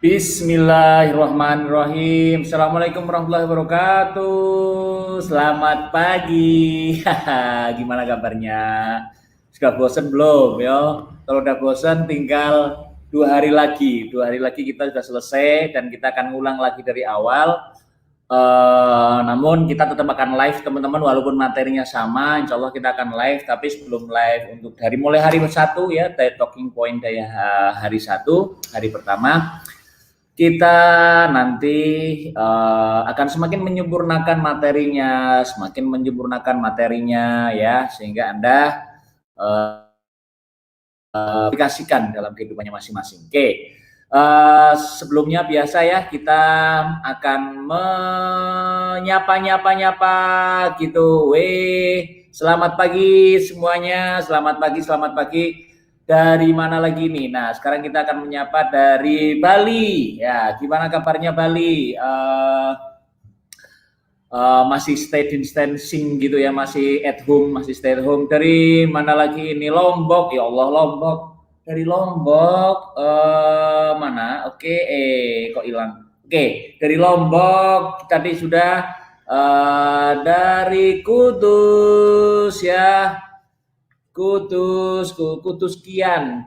Bismillahirrahmanirrahim. Assalamualaikum warahmatullahi wabarakatuh. Selamat pagi. Gimana kabarnya? Sudah bosan belum ya? Kalau udah bosan tinggal 2 hari lagi. 2 hari lagi kita sudah selesai dan kita akan ngulang lagi dari awal. Namun kita tetap akan live teman-teman walaupun materinya sama. Insya Allah kita akan live. Tapi sebelum live untuk dari mulai hari 1 ya, talking point dari hari 1 hari pertama. Kita nanti akan semakin menyempurnakan materinya ya, sehingga Anda aplikasikan dalam kehidupannya masing-masing. Oke. Sebelumnya biasa ya, kita akan menyapa gitu. Selamat pagi semuanya, selamat pagi. Dari mana lagi nih? Nah, sekarang kita akan menyapa dari Bali. Ya, gimana kabarnya Bali? Masih stay distancing gitu ya, masih stay at home. Dari mana lagi ini? Lombok, ya Allah Lombok. Dari Lombok, mana? Oke, kok hilang? Oke, dari Lombok tadi sudah. Dari Kudus ya. Kudus Kian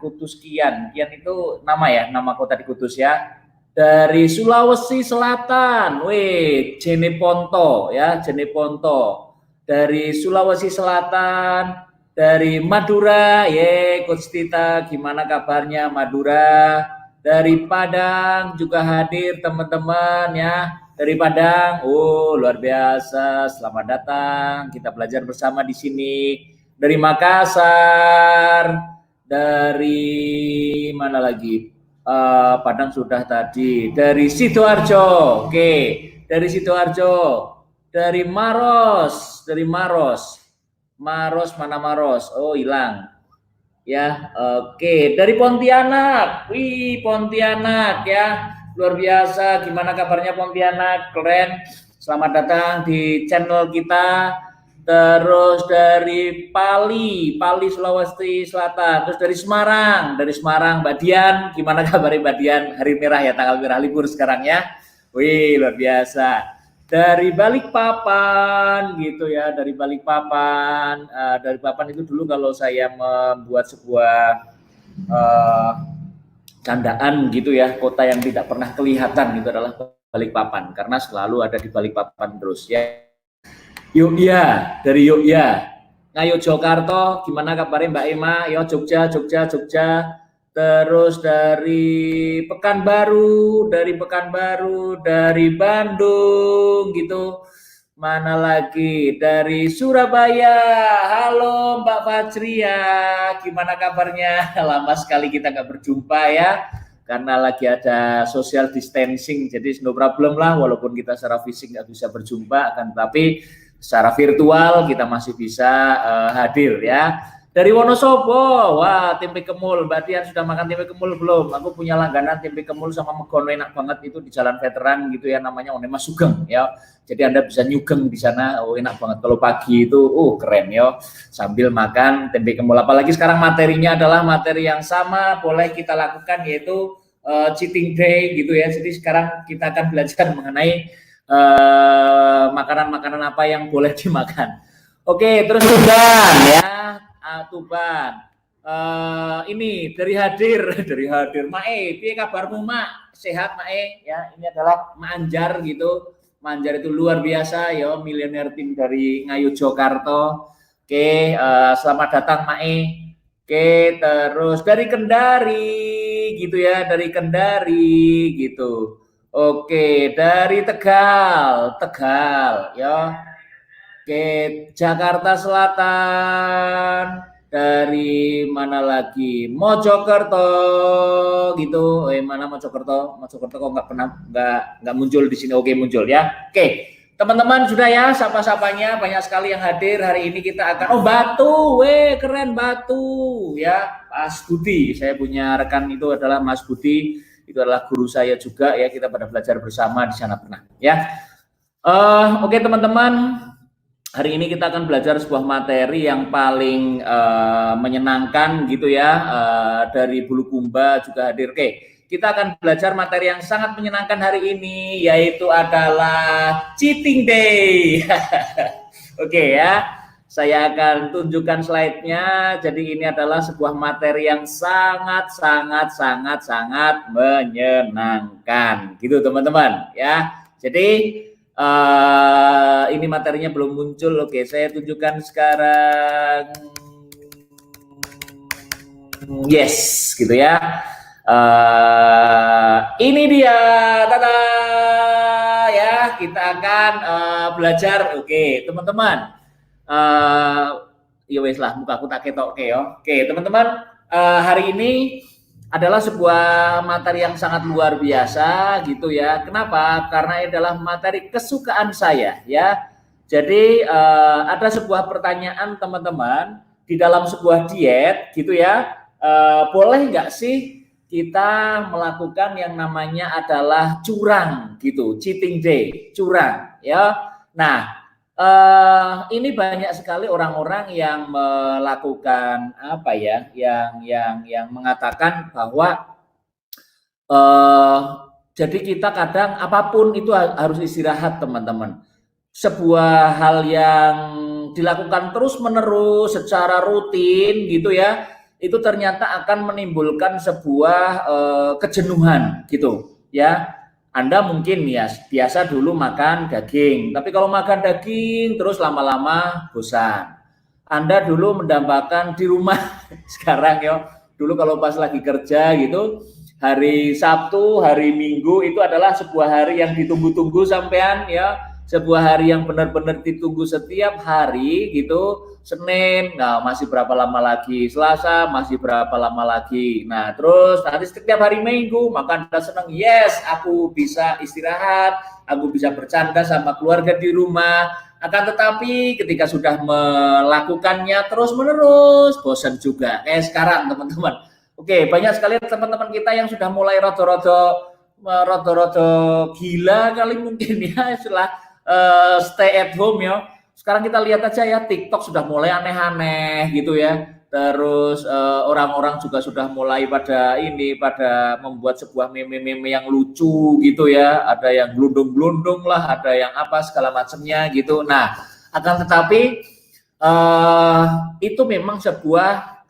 itu nama kota di Kudus ya. Dari Sulawesi Selatan, Jeneponto. Dari Sulawesi Selatan, dari Madura, Coach Tita, gimana kabarnya Madura? Dari Padang juga hadir teman-teman ya. Dari Padang, luar biasa, selamat datang. Kita belajar bersama di sini. Dari Makassar, dari mana lagi? Padang sudah tadi. Dari Sidoarjo, oke. Dari Sidoarjo, dari Maros. Maros mana Maros? Oh hilang. Ya, oke. Dari Pontianak, Pontianak ya, luar biasa. Gimana kabarnya Pontianak? Keren. Selamat datang di channel kita. Terus dari Pali Sulawesi Selatan. Terus dari Semarang Mbak Dian. Gimana kabarnya Mbak Dian? Hari merah ya, tanggal merah, libur sekarang ya. Luar biasa. Dari Balikpapan gitu ya, dari Balikpapan. Dari Papan itu dulu kalau saya membuat sebuah candaan gitu ya, kota yang tidak pernah kelihatan itu adalah Balikpapan, karena selalu ada di Balikpapan terus ya. Yogya, dari Yogya. Ngayogyakarta, gimana kabarnya Mbak Ema? Yo Jogja. Terus dari Pekanbaru, dari Bandung gitu. Mana lagi? Dari Surabaya. Halo Mbak Fajria, gimana kabarnya? Lama sekali kita nggak berjumpa ya. Karena lagi ada social distancing, jadi no problem lah, walaupun kita secara fisik nggak bisa berjumpa, akan tetapi secara virtual kita masih bisa hadir ya. Dari Wonosobo, tempe kemul. Mbak Tian sudah makan tempe kemul belum? Aku punya langganan tempe kemul sama megono, enak banget itu di Jalan Veteran gitu ya, namanya Onema Sugeng ya. Jadi Anda bisa nyugeng di sana, enak banget kalau pagi itu, keren ya. Sambil makan tempe kemul. Apalagi sekarang materinya adalah materi yang sama, boleh kita lakukan, yaitu cheating day gitu ya. Jadi sekarang kita akan belajar mengenai makanan-makanan apa yang boleh dimakan. Oke, terus Tuban ya, Tuban. Ini dari hadir Mae, piye kabarmu Mak? Sehat Mae ya. Ini adalah Mak Anjar gitu. Mak Anjar itu luar biasa ya, milenial tim dari Ngayogyakarta. Oke, selamat datang Mae. Oke, terus dari Kendari gitu ya, gitu. Oke, dari Tegal ya. Oke, Jakarta Selatan. Dari mana lagi? Mojokerto gitu. Mana Mojokerto? Mojokerto kok nggak muncul di sini. Oke, muncul ya. Oke, teman-teman sudah ya, sapa-sapanya banyak sekali yang hadir. Hari ini kita akan Batu, keren Batu ya. Mas Budi, saya punya rekan itu adalah Mas Budi. Itu adalah guru saya juga ya, kita pada belajar bersama di sana pernah ya. Oke teman-teman, hari ini kita akan belajar sebuah materi yang paling menyenangkan gitu ya, dari Bulukumba juga hadir. Oke, kita akan belajar materi yang sangat menyenangkan hari ini, yaitu adalah cheating day. Oke ya, saya akan tunjukkan slide-nya. Jadi ini adalah sebuah materi yang sangat menyenangkan, gitu teman-teman ya. Jadi ini materinya belum muncul. Oke, saya tunjukkan sekarang. Yes, gitu ya. Ini dia, tada ya. Kita akan belajar. Oke, teman-teman. Ya wes lah, muka aku tak ketok. Oke, teman-teman. Hari ini adalah sebuah materi yang sangat luar biasa, gitu ya. Kenapa? Karena ini adalah materi kesukaan saya, ya. Jadi ada sebuah pertanyaan, teman-teman, di dalam sebuah diet, gitu ya. Boleh nggak sih kita melakukan yang namanya adalah curang gitu, cheating day, curang ya. Nah, ini banyak sekali orang-orang yang melakukan apa ya, yang mengatakan bahwa jadi kita kadang apapun itu harus istirahat, teman-teman. Sebuah hal yang dilakukan terus-menerus secara rutin gitu ya, itu ternyata akan menimbulkan sebuah kejenuhan gitu ya. Anda mungkin ya biasa dulu makan daging, tapi kalau makan daging terus lama-lama bosan. Anda dulu mendambakan di rumah sekarang ya, dulu kalau pas lagi kerja gitu, hari Sabtu, hari Minggu itu adalah sebuah hari yang ditunggu-tunggu sampean ya, sebuah hari yang benar-benar ditunggu setiap hari gitu. Senin, nah masih berapa lama lagi, Selasa masih berapa lama lagi, nah terus nanti setiap hari Minggu, maka Anda senang, yes aku bisa istirahat, aku bisa bercanda sama keluarga di rumah. Akan tetapi ketika sudah melakukannya terus menerus, bosan juga kayak sekarang, teman-teman. Oke, banyak sekali teman-teman kita yang sudah mulai rodo-rodo gila kali mungkin ya, setelah stay at home ya. Sekarang kita lihat aja ya, TikTok sudah mulai aneh-aneh gitu ya. Terus orang-orang juga sudah mulai pada membuat sebuah meme-meme yang lucu gitu ya. Ada yang glundung-glundung lah, ada yang apa segala macamnya gitu. Nah, akan tetapi itu memang sebuah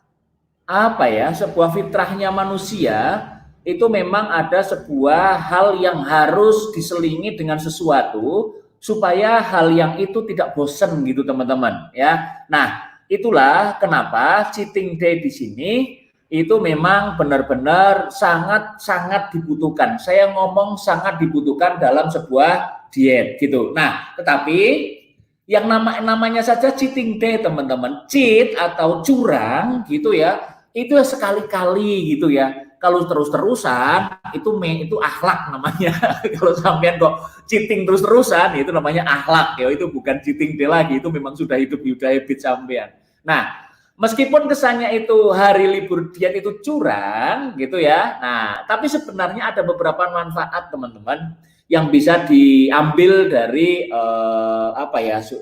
apa ya, sebuah fitrahnya manusia. Itu memang ada sebuah hal yang harus diselingi dengan sesuatu supaya hal yang itu tidak bosan gitu, teman-teman ya. Nah, itulah kenapa cheating day di sini itu memang benar-benar sangat dibutuhkan. Saya ngomong sangat dibutuhkan dalam sebuah diet gitu. Nah, tetapi yang namanya saja cheating day, teman-teman, cheat atau curang gitu ya, itu sekali-kali gitu ya. Kalau terus-terusan itu akhlak namanya. Kalau sampean kok cheating terus-terusan itu namanya akhlak ya, itu bukan cheating day lagi, itu memang sudah habit sampean. Nah, meskipun kesannya itu hari libur diet itu curang gitu ya. Nah, tapi sebenarnya ada beberapa manfaat, teman-teman, yang bisa diambil dari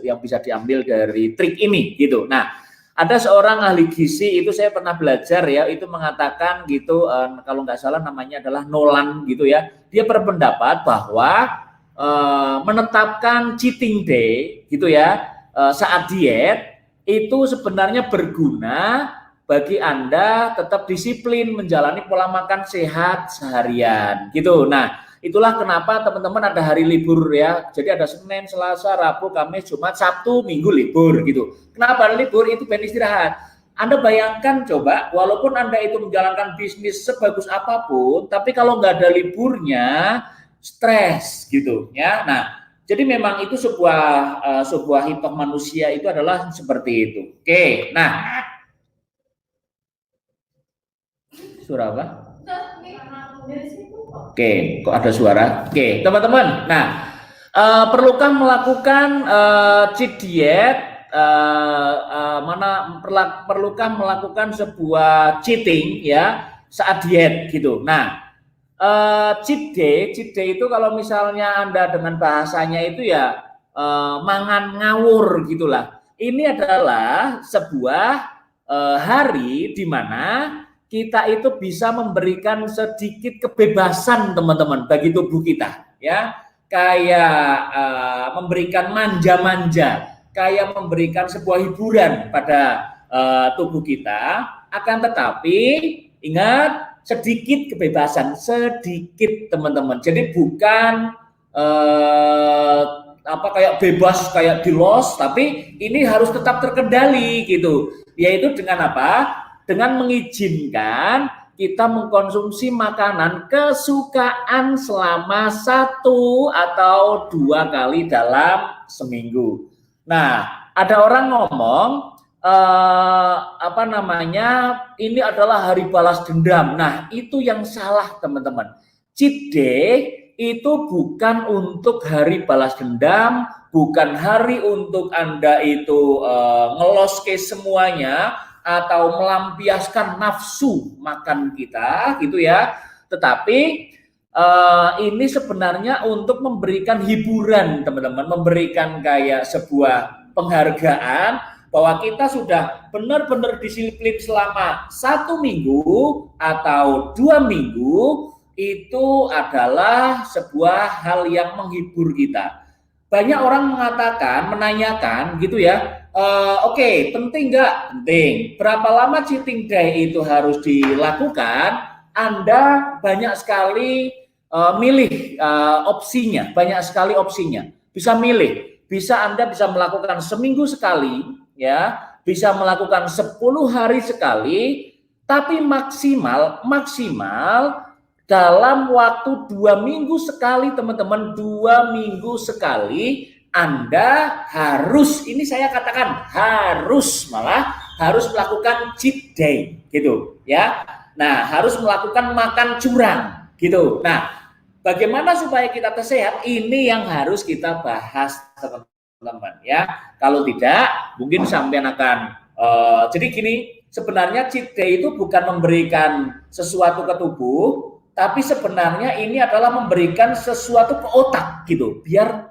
yang bisa diambil dari trik ini gitu. Nah, ada seorang ahli gizi, itu saya pernah belajar ya, itu mengatakan gitu, kalau nggak salah namanya adalah Nolan gitu ya. Dia berpendapat bahwa menetapkan cheating day gitu ya saat diet itu sebenarnya berguna bagi Anda tetap disiplin menjalani pola makan sehat seharian gitu. Nah, itulah kenapa teman-teman ada hari libur ya. Jadi ada Senin, Selasa, Rabu, Kamis, Jumat, Sabtu, Minggu libur gitu. Kenapa libur? Itu pengen istirahat. Anda bayangkan coba, walaupun Anda itu menjalankan bisnis sebagus apapun, tapi kalau nggak ada liburnya, stres gitu ya. Nah, jadi memang itu sebuah hitoh manusia itu adalah seperti itu. Oke, nah, suara apa? Oke, kok ada suara? Oke, teman-teman. Nah, perlukah melakukan cheat diet? Perlukah melakukan sebuah cheating ya saat diet gitu? Nah, cheat day itu kalau misalnya Anda dengan bahasanya itu ya mangan ngawur gitulah. Ini adalah sebuah hari di mana kita itu bisa memberikan sedikit kebebasan teman-teman bagi tubuh kita, ya, kayak memberikan manja-manja, kayak memberikan sebuah hiburan pada tubuh kita. Akan tetapi ingat, sedikit kebebasan, sedikit teman-teman. Jadi bukan kayak bebas kayak di los, tapi ini harus tetap terkendali gitu. Yaitu dengan apa? Dengan mengizinkan kita mengkonsumsi makanan kesukaan selama 1 atau 2 kali dalam seminggu. Nah, ada orang ngomong ini adalah hari balas dendam. Nah, itu yang salah teman-teman. Cheat day itu bukan untuk hari balas dendam, bukan hari untuk Anda itu ngeloske semuanya atau melampiaskan nafsu makan kita gitu ya. Tetapi ini sebenarnya untuk memberikan hiburan teman-teman, memberikan kayak sebuah penghargaan bahwa kita sudah benar-benar disiplin selama 1 minggu atau 2 minggu. Itu adalah sebuah hal yang menghibur kita. Banyak orang menanyakan gitu ya, oke, penting nggak? Penting. Berapa lama cheating day itu harus dilakukan? Anda banyak sekali milih opsinya, banyak sekali opsinya. Bisa milih, Anda bisa melakukan seminggu sekali, ya, bisa melakukan 10 hari sekali, tapi maksimal dalam waktu 2 minggu sekali teman-teman, 2 minggu sekali Anda harus, ini saya katakan harus melakukan cheat day gitu ya. Nah, harus melakukan makan curang gitu. Nah, bagaimana supaya kita sehat? Ini yang harus kita bahas teman-teman ya. Kalau tidak, mungkin sampean akan jadi gini, sebenarnya cheat day itu bukan memberikan sesuatu ke tubuh, tapi sebenarnya ini adalah memberikan sesuatu ke otak gitu, biar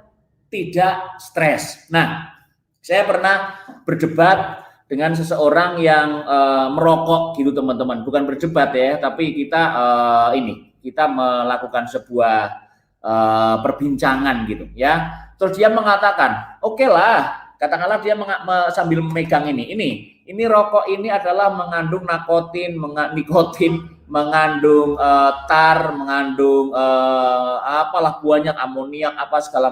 tidak stres. Nah, saya pernah berdebat dengan seseorang yang merokok gitu teman-teman. Bukan berdebat ya, tapi kita melakukan sebuah perbincangan gitu ya. Terus dia mengatakan, oke lah, katakanlah dia sambil memegang ini rokok ini adalah mengandung nikotin, mengandung tar, mengandung apalah banyak amoniak apa segala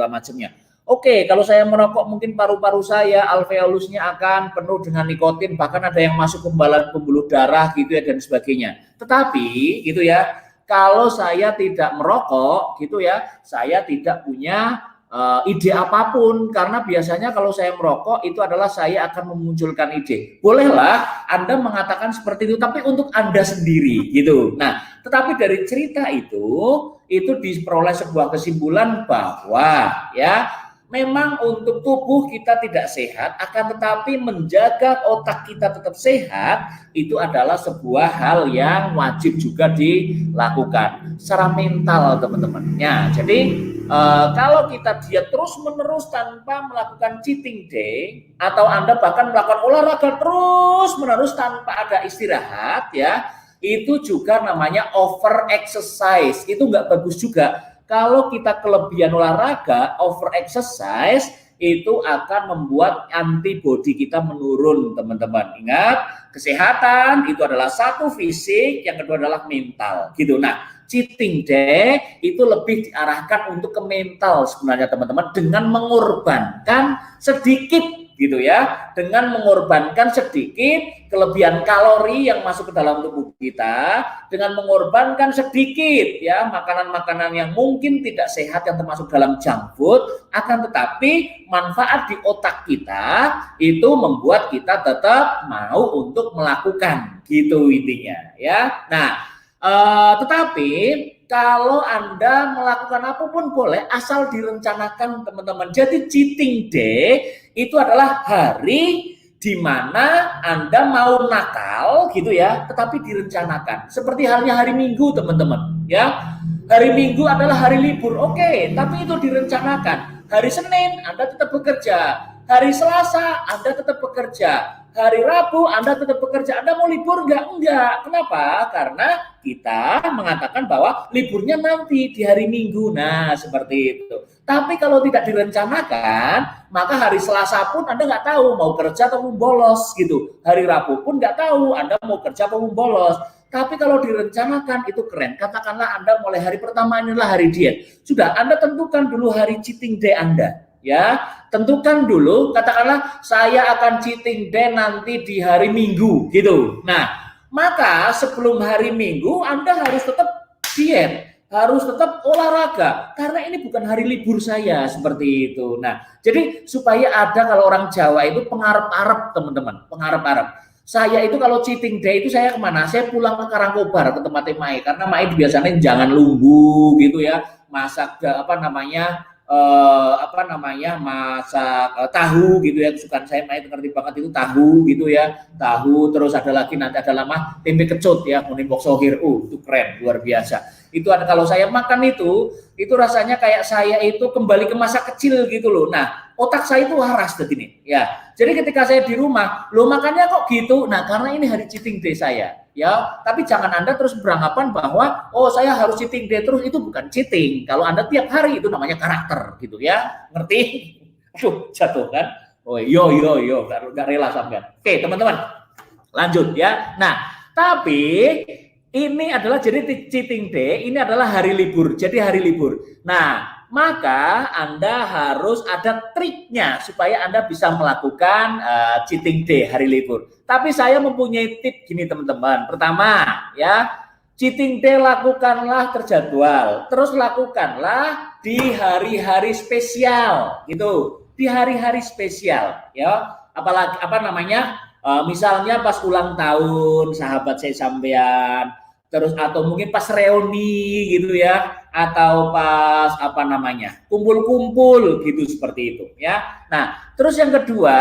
macamnya. Oke, kalau saya merokok mungkin paru-paru saya, alveolusnya akan penuh dengan nikotin, bahkan ada yang masuk ke pembuluh darah gitu ya dan sebagainya. Tetapi gitu ya, kalau saya tidak merokok gitu ya, saya tidak punya ide apapun, karena biasanya kalau saya merokok itu adalah saya akan memunculkan ide. Bolehlah Anda mengatakan seperti itu, tapi untuk Anda sendiri gitu. Nah, tetapi dari cerita itu diperoleh sebuah kesimpulan bahwa ya memang untuk tubuh kita tidak sehat, akan tetapi menjaga otak kita tetap sehat itu adalah sebuah hal yang wajib juga dilakukan secara mental teman-teman. Ya, jadi kalau kita diet terus-menerus tanpa melakukan cheating day, atau Anda bahkan melakukan olahraga terus-menerus tanpa ada istirahat, ya, itu juga namanya over exercise. Itu nggak bagus juga. Kalau kita kelebihan olahraga, over exercise, itu akan membuat antibodi kita menurun, teman-teman. Ingat, kesehatan itu adalah satu fisik, yang kedua adalah mental, gitu. Nah, cheating day itu lebih diarahkan untuk ke mental sebenarnya, teman-teman, dengan mengorbankan sedikit gitu ya, dengan mengorbankan sedikit kelebihan kalori yang masuk ke dalam tubuh kita, dengan mengorbankan sedikit ya makanan-makanan yang mungkin tidak sehat yang termasuk dalam junk food, akan tetapi manfaat di otak kita itu membuat kita tetap mau untuk melakukan, gitu intinya ya. Nah, tetapi kalau Anda melakukan apapun boleh, asal direncanakan, teman-teman. Jadi cheating day itu adalah hari di mana Anda mau nakal gitu ya, tetapi direncanakan. Seperti halnya hari Minggu, teman-teman, ya. Hari Minggu adalah hari libur, oke, tapi itu direncanakan. Hari Senin Anda tetap bekerja, hari Selasa Anda tetap bekerja, Hari Rabu Anda tetap bekerja, Anda mau libur nggak? Enggak. Kenapa? Karena kita mengatakan bahwa liburnya nanti di hari Minggu. Nah, seperti itu. Tapi kalau tidak direncanakan, maka hari Selasa pun Anda nggak tahu mau kerja atau mau bolos gitu. Hari Rabu pun nggak tahu Anda mau kerja atau mau bolos. Tapi kalau direncanakan itu keren. Katakanlah Anda mulai hari pertama inilah hari diet. Sudah, Anda tentukan dulu hari cheating day Anda. Ya, tentukan dulu, katakanlah saya akan cheating day nanti di hari Minggu gitu. Nah, maka sebelum hari Minggu Anda harus tetap diet, harus tetap olahraga karena ini bukan hari libur saya, seperti itu. Nah, jadi supaya ada, kalau orang Jawa itu pengarep-arep, teman-teman, pengarep-arep. Saya itu kalau cheating day itu saya kemana? Saya pulang ke Karangkobar, ke tempatnya Mai, karena Mai biasanya jangan lumbu gitu ya, masak masak tahu gitu ya, kesukaan saya Mai itu ngerti banget, itu tahu gitu ya, tahu. Terus ada lagi nanti ada lama tempe kecut ya, kuning box sohir, itu keren, luar biasa. Itu ada, kalau saya makan itu rasanya kayak saya itu kembali ke masa kecil gitu loh. Nah, otak saya itu waras begini ya. Jadi ketika saya di rumah, lo makannya kok gitu. Nah, karena ini hari cheating day saya ya. Tapi jangan Anda terus beranggapan bahwa oh saya harus cheating day terus, itu bukan cheating. Kalau Anda tiap hari, itu namanya karakter gitu ya. Ngerti? Aduh, jatuh kan? Oh, yo gak rela sampean. Oke, teman-teman. Lanjut ya. Nah, tapi ini adalah jadi cheating day, ini adalah hari libur. Jadi hari libur. Nah, maka Anda harus ada triknya supaya Anda bisa melakukan cheating day, hari libur. Tapi saya mempunyai tip gini teman-teman. Pertama ya, cheating day lakukanlah terjadwal. Terus lakukanlah di hari-hari spesial gitu. Di hari-hari spesial ya. Apalagi misalnya pas ulang tahun sahabat saya sampean, terus atau mungkin pas reuni gitu ya, atau pas kumpul-kumpul gitu, seperti itu ya. Nah, terus yang kedua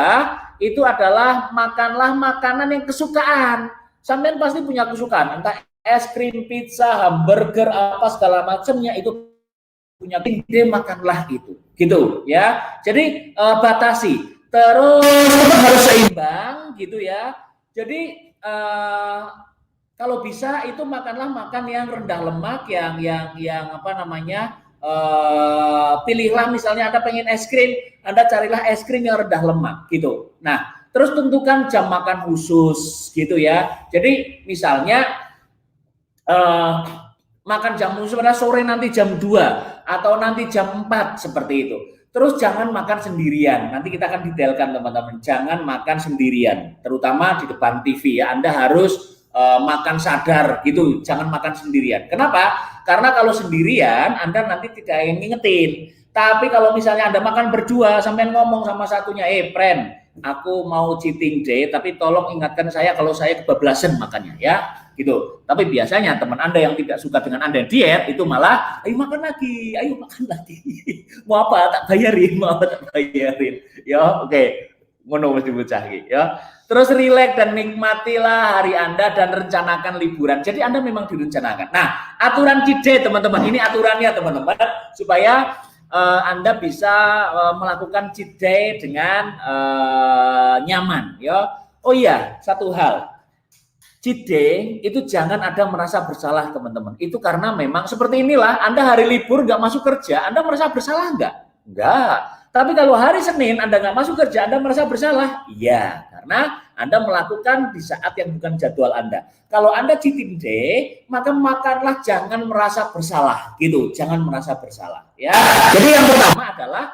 itu adalah makanlah makanan yang kesukaan. Sampean pasti punya kesukaan, entah es krim, pizza, hamburger, apa segala macamnya, itu punya ide, makanlah itu gitu ya. Jadi batasi. Terus harus seimbang gitu ya. Jadi kalau bisa itu makanlah makan yang rendah lemak, yang pilihlah misalnya Anda pengen es krim, Anda carilah es krim yang rendah lemak gitu. Nah, terus tentukan jam makan khusus gitu ya. Jadi misalnya makan jam khusus pada sore nanti jam 2 atau nanti jam 4 seperti itu. Terus jangan makan sendirian. Nanti kita akan detailkan teman-teman. Jangan makan sendirian, terutama di depan TV ya. Anda harus makan sadar gitu. Jangan makan sendirian. Kenapa? Karena kalau sendirian Anda nanti tidak ngingetin. Tapi kalau misalnya Anda makan berdua, sampai ngomong sama satunya, friend, aku mau cheating day, tapi tolong ingatkan saya kalau saya kebablasan makannya ya. Gitu. Tapi biasanya teman Anda yang tidak suka dengan Anda diet itu malah ayo makan lagi. Mau apa tak bayarin, ya. Oke. Ngono mesti bocah iki ya. Terus rileks dan nikmatilah hari Anda dan rencanakan liburan. Jadi Anda memang direncanakan. Nah, aturan cheat day teman-teman, ini aturannya teman-teman, supaya Anda bisa melakukan cheat day dengan nyaman ya. Oh iya, satu hal. Cheat day itu jangan Anda merasa bersalah teman-teman. Itu karena memang seperti inilah, Anda hari libur nggak masuk kerja, Anda merasa bersalah nggak? Nggak. Tapi kalau hari Senin Anda nggak masuk kerja, Anda merasa bersalah? Iya, karena Anda melakukan di saat yang bukan jadwal Anda. Kalau Anda cheating day, maka makanlah jangan merasa bersalah gitu, jangan merasa bersalah ya. Jadi yang pertama adalah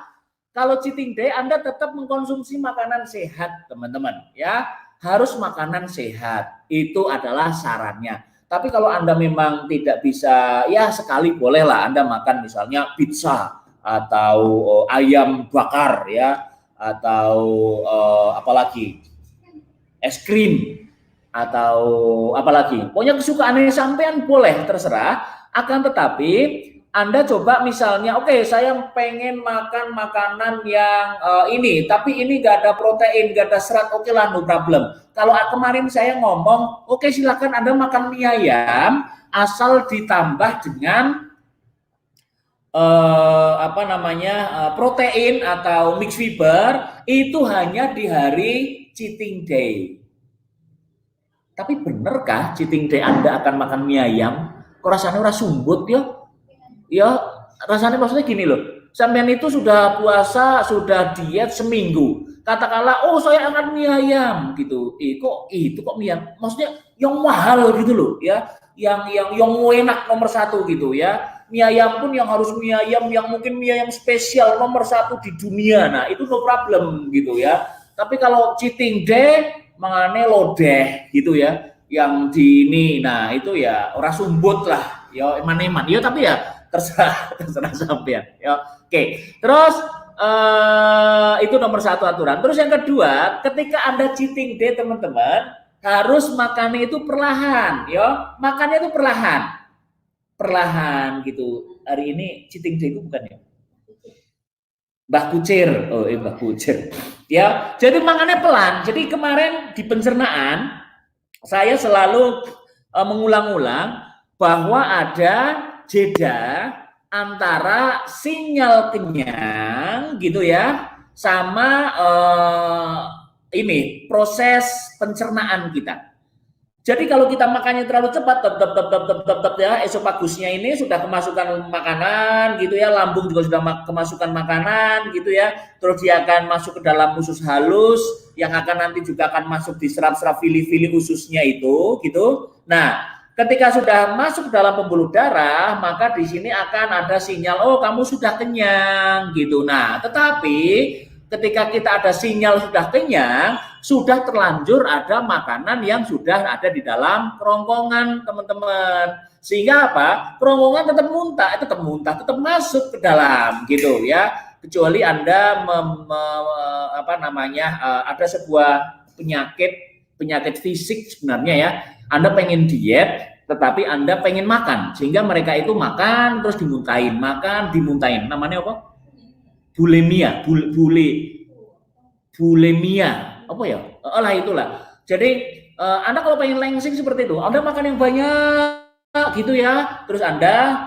kalau cheating day Anda tetap mengkonsumsi makanan sehat teman-teman ya. Harus makanan sehat, itu adalah sarannya. Tapi kalau Anda memang tidak bisa, ya sekali bolehlah Anda makan misalnya pizza atau ayam bakar ya, atau apalagi es krim atau apalagi. Pokoknya kesukaannya sampean boleh, terserah. Akan tetapi Anda coba misalnya, oke, saya pengen makan makanan yang ini, tapi ini gak ada protein, gak ada serat, oke lah, no problem. Kalau kemarin saya ngomong, oke silakan Anda makan mie ayam, asal ditambah dengan protein atau mix fiber itu hanya di hari cheating day. Tapi benerkah cheating day Anda akan makan mie ayam? Kok rasanya ora sumbut ya? Ya, rasanya maksudnya gini loh. Sampean itu sudah puasa, sudah diet seminggu. Katakanlah, oh saya akan mie ayam gitu. Kok mie ayam? Maksudnya yang mahal gitu loh ya. Yang enak nomor satu gitu ya. Mie ayam pun yang harus mie ayam yang mungkin mie ayam spesial nomor satu di dunia. Nah, itu no problem gitu ya. Tapi kalau cheating day mangane lodeh gitu ya, yang di ini, nah itu ya orang sumbut lah, ya eman-eman, ya tapi ya terserah sampean, ya oke. Terus itu nomor satu aturan. Terus yang kedua, ketika Anda cheating day teman-teman, harus makannya itu perlahan, ya makannya itu perlahan gitu. Hari ini cheating day itu bukan ya? Mbah Kucir, Mbah Kucir. Ya, jadi makannya pelan. Jadi kemarin di pencernaan saya selalu mengulang-ulang bahwa ada jeda antara sinyal kenyang gitu ya sama ini proses pencernaan kita. Jadi kalau kita makannya terlalu cepat, ya, esopagusnya ini sudah kemasukan makanan gitu ya, lambung juga sudah kemasukan makanan gitu ya, terus dia akan masuk ke dalam usus halus, yang akan nanti juga akan masuk di serat-serat fili-fili ususnya itu gitu. Nah, ketika sudah masuk dalam pembuluh darah, maka di sini akan ada sinyal, oh kamu sudah kenyang gitu. Nah, tetapi ketika kita ada sinyal sudah kenyang, sudah terlanjur ada makanan yang sudah ada di dalam kerongkongan teman-teman, sehingga apa, kerongkongan tetap tetap masuk ke dalam gitu ya, kecuali Anda ada sebuah penyakit fisik sebenarnya ya, Anda pengen diet tetapi Anda pengen makan, sehingga mereka itu makan terus dimuntahin, namanya apa? Bulimia apa ya? Itulah. Jadi Anda kalau pengen lengsing seperti itu, Anda makan yang banyak gitu ya, terus Anda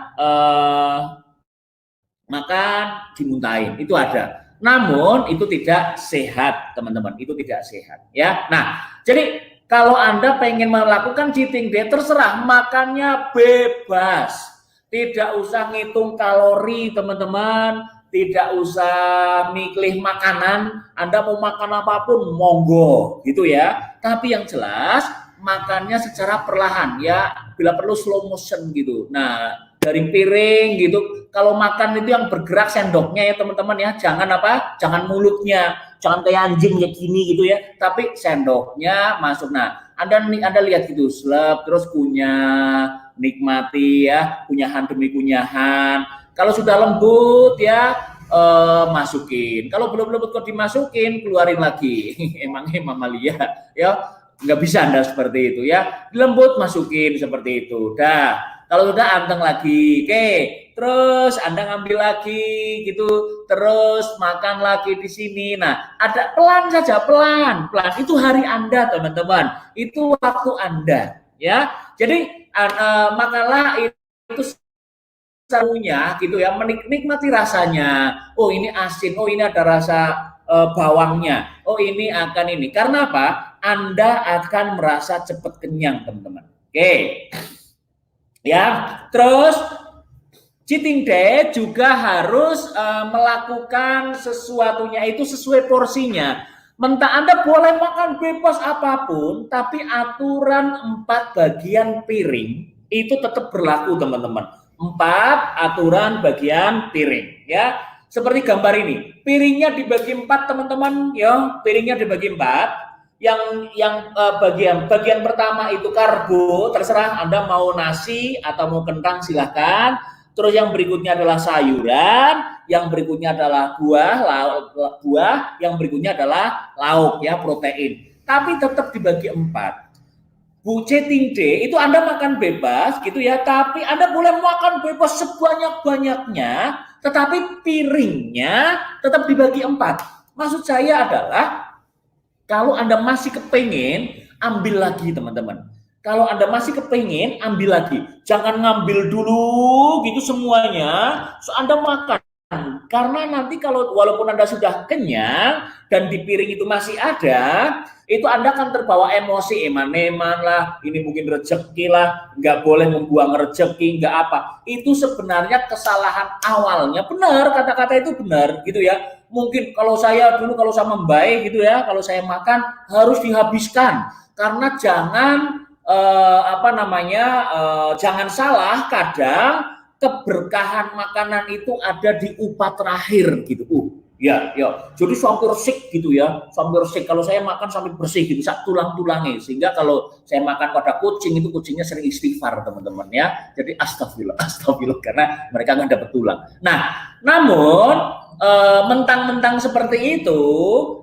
makan dimuntahin, itu ada. Namun itu tidak sehat, teman-teman. Itu tidak sehat ya. Nah, jadi kalau Anda pengen melakukan cheating day, terserah, makannya bebas. Tidak usah ngitung kalori, teman-teman. Tidak usah milih makanan, Anda mau makan apapun monggo gitu ya. Tapi yang jelas makannya secara perlahan ya, bila perlu slow motion gitu. Nah, dari piring gitu. Kalau makan itu yang bergerak sendoknya ya teman-teman ya, jangan mulutnya, jangan kayak anjing kayak gini gitu ya, tapi sendoknya masuk. Nah, Anda lihat gitu, slep terus kunyah, nikmati ya, kunyahan demi kunyahan. Kalau sudah lembut ya masukin. Kalau belum lembut kok dimasukin, keluarin lagi. Emangnya mamalia ya, nggak bisa Anda seperti itu ya. Lembut masukin seperti itu. Dah, kalau sudah anteng lagi. Oke, terus Anda ngambil lagi gitu, terus makan lagi di sini. Nah, ada pelan saja, pelan. Itu hari Anda, teman-teman. Itu waktu Anda ya. Jadi makanlah itu sarunya gitu ya, menikmati rasanya. Oh ini asin, oh ini ada rasa bawangnya, oh ini akan ini. Karena apa? Anda akan merasa cepat kenyang, teman-teman. Oke, ya. Terus cheating day juga harus melakukan sesuatunya itu sesuai porsinya. Mentah Anda boleh makan bebas apapun, tapi aturan 4 bagian piring itu tetap berlaku, teman-teman. 4 aturan bagian piring ya, seperti gambar ini, piringnya dibagi 4 teman-teman ya, piringnya dibagi 4. Yang bagian pertama itu karbo, terserah Anda mau nasi atau mau kentang silahkan. Terus yang berikutnya adalah sayuran, yang berikutnya adalah buah, yang berikutnya adalah lauk ya, protein. Tapi tetap dibagi 4. Cheating day itu Anda makan bebas gitu ya, tapi Anda boleh makan bebas sebanyak-banyaknya, tetapi piringnya tetap dibagi 4. Maksud saya adalah kalau Anda masih kepengen, ambil lagi teman-teman. Kalau Anda masih kepengen, ambil lagi. Jangan ngambil dulu gitu semuanya, so Anda makan Karena nanti kalau walaupun Anda sudah kenyang dan di piring itu masih ada, itu Anda akan terbawa emosi, eman-eman lah, ini mungkin rezeki lah, nggak boleh membuang rezeki, nggak apa. Itu sebenarnya kesalahan awalnya. Benar, kata-kata itu benar gitu ya. Mungkin kalau saya dulu kalau sama Mbak gitu ya, kalau saya makan harus dihabiskan. Karena jangan jangan salah, kadang keberkahan makanan itu ada di upah terakhir gitu. Ya. Jadi sampai resik gitu ya, sampai resik. Kalau saya makan sampai bersih gitu, sak tulang-tulangnya. Sehingga kalau saya makan pada kucing itu kucingnya sering istighfar teman-teman ya. Jadi astagfirullah karena mereka nggak dapat tulang. Nah, namun mentang-mentang seperti itu,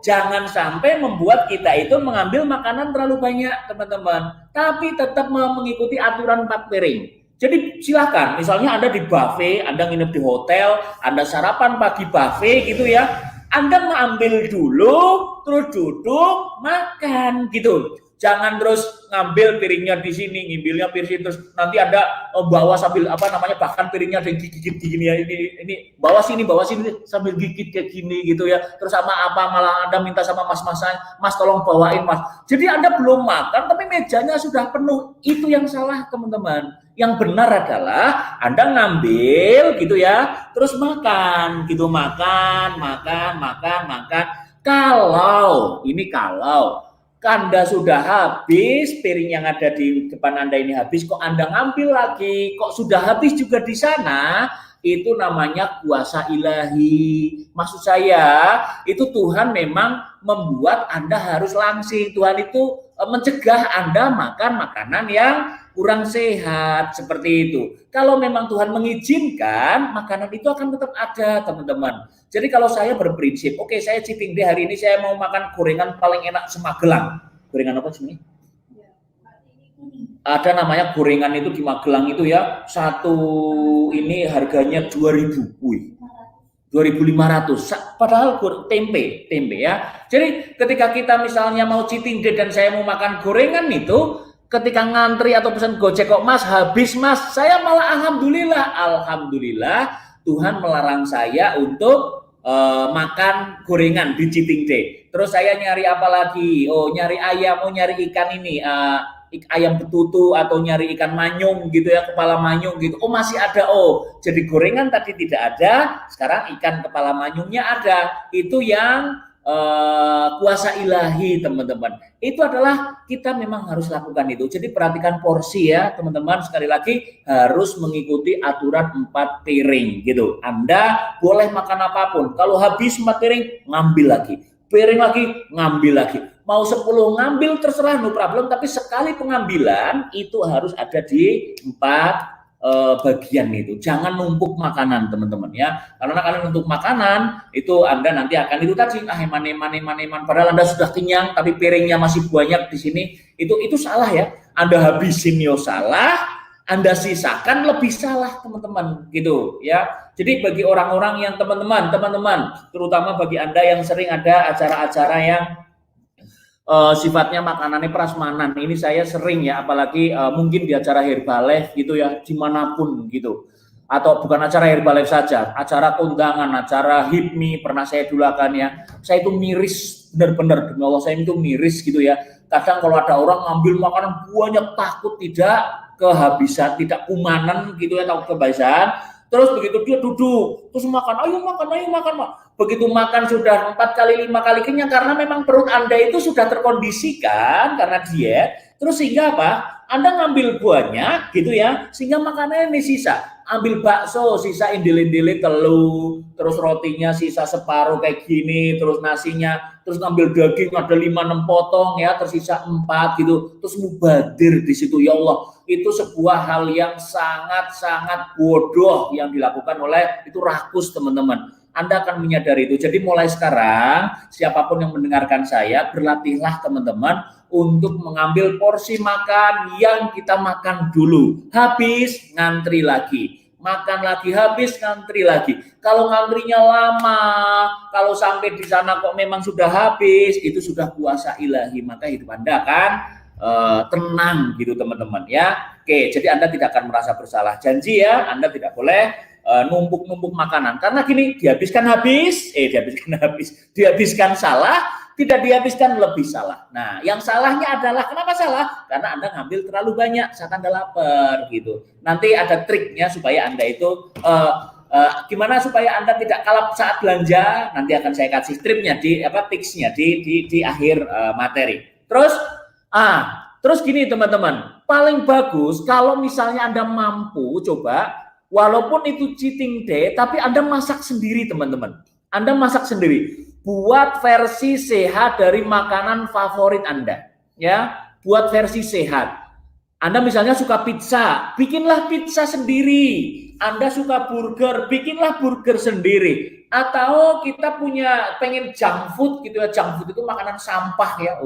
jangan sampai membuat kita itu mengambil makanan terlalu banyak teman-teman. Tapi tetap mengikuti aturan 4 piring. Jadi silakan, misalnya Anda di buffet, Anda nginep di hotel, Anda sarapan pagi buffet gitu ya, Anda mengambil dulu, terus duduk, makan gitu. Jangan terus ngambil piringnya di sini, ngambilnya piring terus nanti Anda bawa sambil bahkan piringnya ada yang gigit gini ya, ini bawa sini sambil gigit kayak gini gitu ya. Terus sama malah Anda minta sama mas tolong bawain mas. Jadi Anda belum makan tapi mejanya sudah penuh. Itu yang salah teman-teman. Yang benar adalah Anda ngambil gitu ya, terus makan gitu, makan. Kalau Anda sudah habis, piring yang ada di depan Anda ini habis, kok Anda ngambil lagi, kok sudah habis juga di sana, itu namanya kuasa ilahi. Maksud saya, itu Tuhan memang membuat Anda harus langsing. Tuhan itu mencegah Anda makan makanan yang kurang sehat, seperti itu. Kalau memang Tuhan mengizinkan, makanan itu akan tetap ada, teman-teman. Jadi kalau saya berprinsip, oke, saya cheating day hari ini, saya mau makan gorengan paling enak seMagelang. Gorengan apa sih ini? Ada namanya gorengan itu di Magelang itu ya, satu ini harganya 2.000, 2.500, padahal tempe ya. Jadi ketika kita misalnya mau cheating day dan saya mau makan gorengan itu, ketika ngantri atau pesan Gojek kok mas habis mas, saya malah alhamdulillah Tuhan melarang saya untuk makan gorengan di cheating day. Terus saya nyari apa lagi? Oh, nyari ayam, nyari ikan ini, ayam betutu atau nyari ikan manyung gitu ya, kepala manyung gitu. Oh, masih ada. Oh, jadi gorengan tadi tidak ada, sekarang ikan kepala manyungnya ada. Itu yang kuasa ilahi, teman-teman. Itu adalah kita memang harus lakukan itu. Jadi perhatikan porsi ya, teman-teman. Sekali lagi harus mengikuti aturan 4 piring gitu. Anda boleh makan apapun. Kalau habis 4 piring, ngambil lagi. Piring lagi, ngambil lagi. Mau 10 ngambil terserah, no problem. Tapi sekali pengambilan itu harus ada di 4 bagian itu. Jangan numpuk makanan, teman-teman ya. Karena kalian numpuk makanan itu Anda nanti akan itu tadi eman. Padahal Anda sudah kenyang tapi piringnya masih banyak di sini. Itu salah ya. Anda habisin yo salah, Anda sisakan lebih salah, teman-teman gitu ya. Jadi bagi orang-orang yang teman-teman, terutama bagi Anda yang sering ada acara-acara yang sifatnya makanannya prasmanan, ini saya sering ya, apalagi mungkin di acara Herbalife gitu ya, dimanapun gitu, atau bukan acara Herbalife saja, acara kondangan, acara HIPMI pernah saya dulakan ya, saya itu miris benar-benar, demi Allah saya itu miris gitu ya. Kadang kalau ada orang ngambil makanan banyak, takut tidak kehabisan, tidak kumanan gitu ya, takut kehabisan. Terus begitu dia duduk, terus makan, ayo makan. Begitu makan sudah 4 kali 5 kali kenyang, karena memang perut Anda itu sudah terkondisikan karena diet. Terus sehingga apa? Anda ngambil banyak gitu ya, sehingga makanannya ini sisa. Ambil bakso, sisa indil-indilin telur, terus rotinya sisa separuh kayak gini, terus nasinya, terus ngambil daging ada 5-6 potong ya, tersisa 4 gitu, terus mubadir di situ. Ya Allah, itu sebuah hal yang sangat-sangat bodoh yang dilakukan oleh itu rakus, teman-teman. Anda akan menyadari itu. Jadi mulai sekarang, siapapun yang mendengarkan saya, berlatihlah teman-teman untuk mengambil porsi makan yang kita makan dulu. Habis, ngantri lagi. Makan lagi, habis, ngantri lagi. Kalau ngantrinya lama, kalau sampai di sana kok memang sudah habis, itu sudah kuasa ilahi. Maka hidup Anda akan tenang gitu, teman-teman ya. Oke, jadi Anda tidak akan merasa bersalah. Janji ya, Anda tidak boleh numpuk-numpuk makanan. Karena gini, dihabiskan salah, tidak dihabiskan lebih salah. Nah, yang salahnya adalah kenapa salah? Karena Anda ngambil terlalu banyak saat Anda lapar gitu. Nanti ada triknya supaya Anda itu gimana supaya Anda tidak kalap saat belanja. Nanti akan saya kasih triknya tipsnya di akhir materi. Terus gini teman-teman, paling bagus kalau misalnya Anda mampu coba. Walaupun itu cheating day, tapi Anda masak sendiri, teman-teman. Anda masak sendiri. Buat versi sehat dari makanan favorit Anda. Ya, buat versi sehat. Anda misalnya suka pizza, bikinlah pizza sendiri. Anda suka burger, bikinlah burger sendiri. Atau kita pengen junk food gitu ya. Junk food itu makanan sampah ya.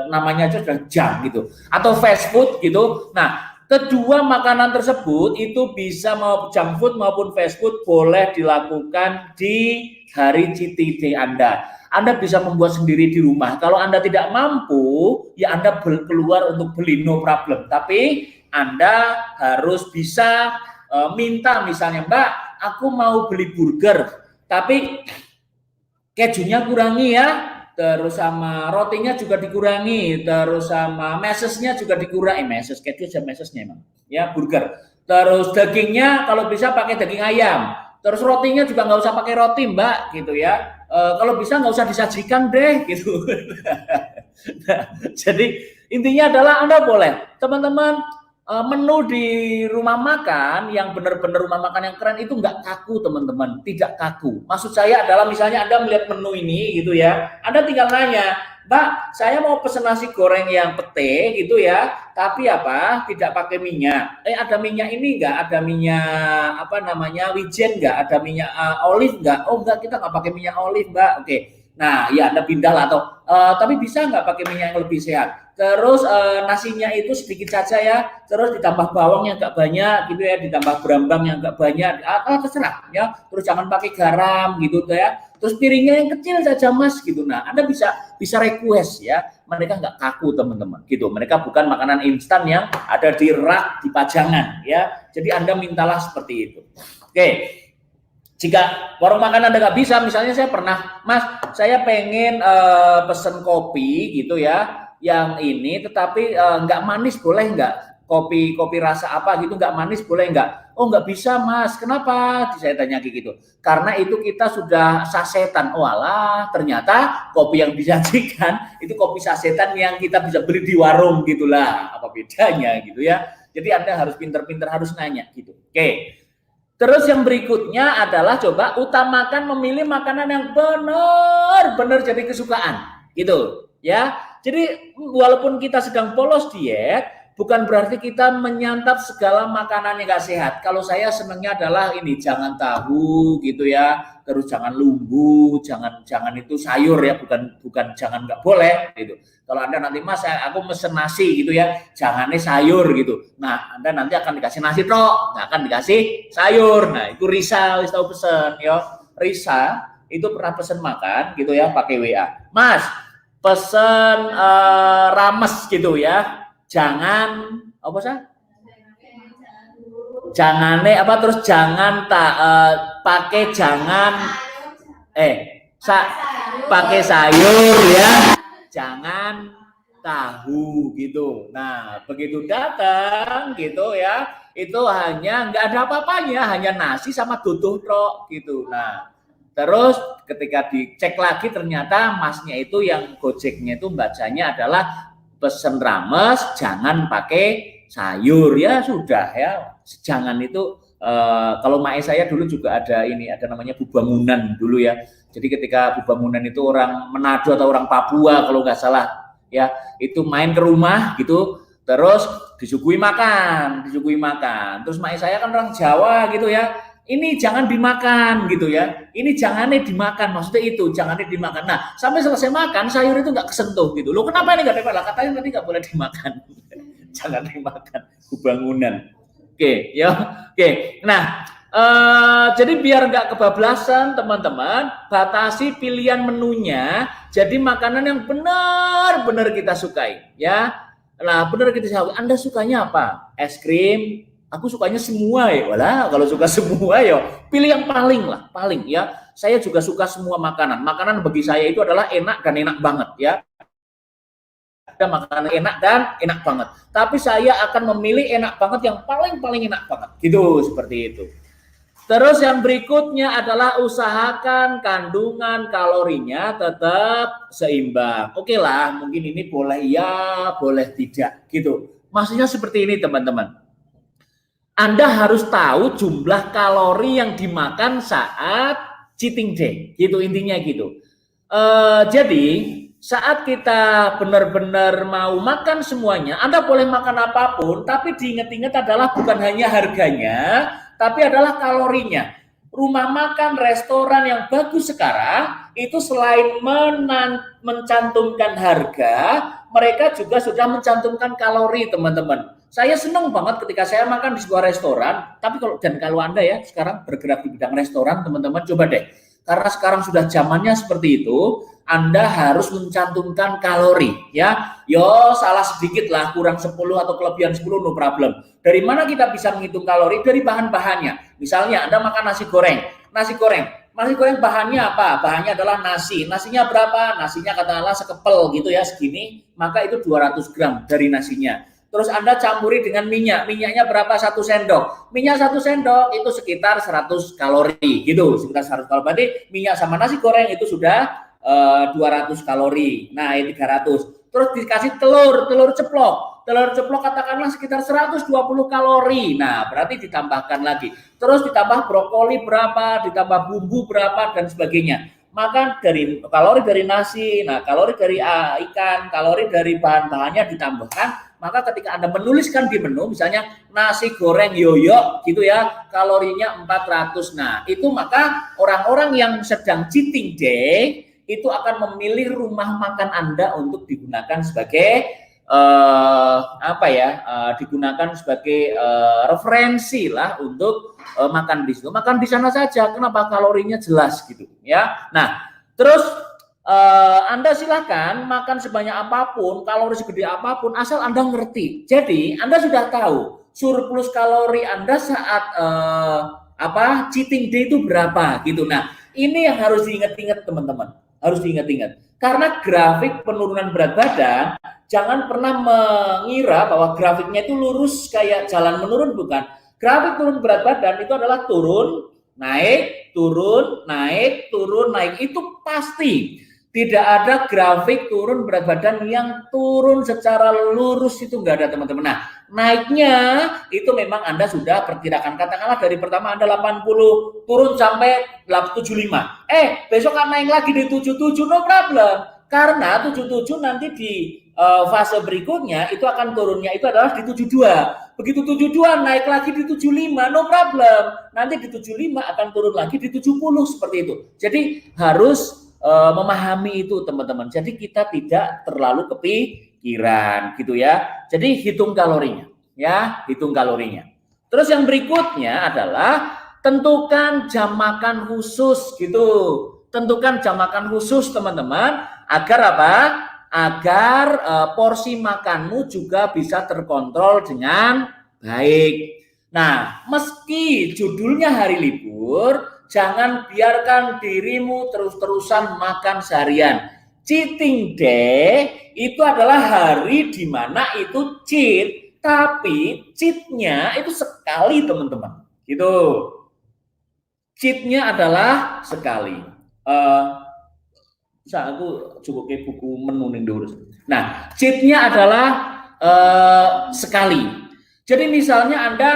Namanya aja sudah junk gitu. Atau fast food gitu. Nah, kedua makanan tersebut itu bisa mau junk food maupun fast food boleh dilakukan di hari cheating day Anda. Anda bisa membuat sendiri di rumah. Kalau Anda tidak mampu, ya Anda keluar untuk beli, no problem. Tapi Anda harus bisa minta misalnya, Mbak, aku mau beli burger, tapi kejunya kurangi ya. Terus sama rotinya juga dikurangi, terus sama mesesnya juga dikurangi, keju aja mesesnya emang, ya burger. Terus dagingnya kalau bisa pakai daging ayam, terus rotinya juga nggak usah pakai roti Mbak, gitu ya. Kalau bisa nggak usah disajikan deh, gitu. Nah, jadi intinya adalah Anda boleh, teman-teman. Menu di rumah makan yang benar-benar rumah makan yang keren itu nggak kaku teman-teman, tidak kaku. Maksud saya adalah misalnya Anda melihat menu ini gitu ya, Anda tinggal nanya, Mbak, saya mau pesen nasi goreng yang pete gitu ya, tapi tidak pakai minyak. Ada minyak ini nggak? Ada minyak wijen nggak? Ada minyak olive nggak? Oh nggak, kita nggak pakai minyak olive Mbak. Oke. Nah, ya Anda pindah lah atau tapi bisa nggak pakai minyak yang lebih sehat? Terus nasinya itu sedikit saja ya, terus ditambah bawang yang nggak banyak gitu ya, ditambah berambang yang nggak banyak, terserah ya. Terus jangan pakai garam gitu ya. Terus piringnya yang kecil saja Mas gitu. Nah, Anda bisa request ya. Mereka nggak kaku teman-teman gitu. Mereka bukan makanan instan yang ada di rak di pajangan ya. Jadi Anda mintalah seperti itu. Oke. Jika warung makan Anda nggak bisa, misalnya saya pernah, Mas, saya pengen pesen kopi gitu ya, yang ini tetapi nggak manis boleh nggak? Kopi rasa apa gitu nggak manis boleh nggak? Oh nggak bisa Mas, kenapa? Saya tanya gitu. Karena itu kita sudah sasetan. Oh alah, ternyata kopi yang disajikan itu kopi sasetan yang kita bisa beli di warung gitulah. Apa bedanya gitu ya? Jadi Anda harus pinter-pinter harus nanya gitu. Oke. Terus yang berikutnya adalah coba utamakan memilih makanan yang benar-benar jadi kesukaan gitu ya. Jadi walaupun kita sedang polos diet, bukan berarti kita menyantap segala makanan yang gak sehat. Kalau saya senangnya adalah ini, jangan tahu gitu ya, terus jangan lumbu, jangan itu sayur ya, bukan jangan nggak boleh gitu. Kalau Anda nanti Mas, aku mesen nasi gitu ya, jangannya sayur gitu. Nah, Anda nanti akan dikasih nasi tok, nggak akan dikasih sayur. Nah, itu Risa wis tahu pesen ya. Risa itu pernah pesen makan gitu ya, pakai WA. Mas, pesen rames gitu ya. Jangan apa sih? Terus jangan pakai pakai sayur ya. Jangan tahu gitu. Nah, begitu datang gitu ya, itu hanya nggak ada apa-apanya, hanya nasi sama duduh tok gitu. Nah, terus ketika dicek lagi ternyata Masnya itu yang Gojeknya itu bacanya adalah pesen rames, jangan pakai sayur ya sudah ya. Jangan itu kalau mae saya dulu juga ada namanya bubangunan dulu ya. Jadi ketika bubangunan itu orang Manado atau orang Papua kalau nggak salah ya, itu main ke rumah gitu, terus disuguhi makan. Terus mae saya kan orang Jawa gitu ya. Ini jangan dimakan gitu ya. Ini jangannya dimakan, maksudnya itu jangannya dimakan. Nah, sampai selesai makan sayur itu nggak kesentuh gitu. Loh, kenapa ini nggak dapat? Katanya tadi nggak boleh dimakan. Jangan dimakan bubangunan. Oke, ya. Oke. Nah, jadi biar nggak kebablasan teman-teman, batasi pilihan menunya. Jadi makanan yang benar-benar kita sukai, ya. Nah, benar kita sukai. Anda sukanya apa? Es krim, Aku sukanya semua ya. Walah, kalau suka semua ya pilih yang paling lah, paling ya. Saya juga suka semua makanan. Makanan bagi saya itu adalah enak dan enak banget ya. Ada makanan enak dan enak banget. Tapi saya akan memilih enak banget yang paling enak banget. Gitu, seperti itu. Terus yang berikutnya adalah usahakan kandungan kalorinya tetap seimbang. Oke lah, mungkin ini boleh ya, boleh tidak gitu. Maksudnya seperti ini teman-teman. Anda harus tahu jumlah kalori yang dimakan saat cheating day, gitu intinya gitu. Jadi saat kita benar-benar mau makan semuanya, Anda boleh makan apapun, tapi diingat-ingat adalah bukan hanya harganya, tapi adalah kalorinya. Rumah makan, restoran yang bagus sekarang, itu selain mencantumkan harga, mereka juga sudah mencantumkan kalori, teman-teman. Saya senang banget ketika saya makan di sebuah restoran, tapi kalau Anda ya sekarang bergerak di bidang restoran, teman-teman, coba deh. Karena sekarang sudah zamannya seperti itu, Anda harus mencantumkan kalori ya. Yo salah sedikit lah, kurang 10 atau kelebihan 10 no problem. Dari mana kita bisa menghitung kalori? Dari bahan-bahannya. Misalnya Anda makan nasi goreng. Nasi goreng bahannya apa? Bahannya adalah nasi. Nasinya berapa? Nasinya katakanlah sekepel gitu ya, segini, maka itu 200 gram dari nasinya. Terus Anda campuri dengan minyak. Minyaknya berapa? 1 sendok. Minyak 1 sendok itu sekitar 100 kalori gitu. Sekitar 100 kalori. Berarti minyak sama nasi goreng itu sudah 200 kalori. Nah, ini 300. Terus dikasih telur ceplok. Telur ceplok katakanlah sekitar 120 kalori. Nah, berarti ditambahkan lagi. Terus ditambah brokoli berapa, ditambah bumbu berapa dan sebagainya. Maka dari kalori dari nasi, nah kalori dari ikan, kalori dari bahan-bahannya ditambahkan. Maka ketika Anda menuliskan di menu, misalnya nasi goreng yoyo gitu ya, kalorinya 400. Nah, itu maka orang-orang yang sedang cheating day itu akan memilih rumah makan Anda untuk digunakan sebagai digunakan sebagai referensi lah untuk makan di situ. Makan di sana saja. Kenapa? Kalorinya jelas gitu ya. Nah, terus Anda silahkan makan sebanyak apapun, kalori segede apapun, asal Anda ngerti. Jadi Anda sudah tahu surplus kalori Anda saat cheating day itu berapa gitu. Nah, ini yang harus diingat-ingat teman-teman. Harus diingat-ingat. Karena grafik penurunan berat badan, jangan pernah mengira bahwa grafiknya itu lurus kayak jalan menurun, bukan. Grafik turun berat badan itu adalah turun, naik, turun, naik, turun, naik. Itu pasti. Tidak ada grafik turun berat badan yang turun secara lurus, itu enggak ada teman-teman. Nah, naiknya itu memang Anda sudah perkirakan. Katakanlah dari pertama Anda 80, turun sampai 75. Besok kan naik lagi di 77, no problem. Karena 77 nanti di fase berikutnya itu akan turunnya itu adalah di 72. Begitu 72 naik lagi di 75, no problem. Nanti di 75 akan turun lagi di 70 seperti itu. Jadi harus memahami itu teman-teman. Jadi kita tidak terlalu kepikiran gitu ya. Jadi hitung kalorinya ya, hitung kalorinya. Terus yang berikutnya adalah tentukan jam makan khusus gitu. Tentukan jam makan khusus teman-teman agar apa? Agar porsi makanmu juga bisa terkontrol dengan baik. Nah, meski judulnya hari libur, jangan biarkan dirimu terus-terusan makan seharian. Cheating day itu adalah hari di mana itu cheat, tapi cheatnya itu sekali teman-teman. Gitu. Cheatnya adalah sekali. Aku cukup kayak buku menu nih dulu. Nah, cheatnya adalah sekali. Jadi misalnya Anda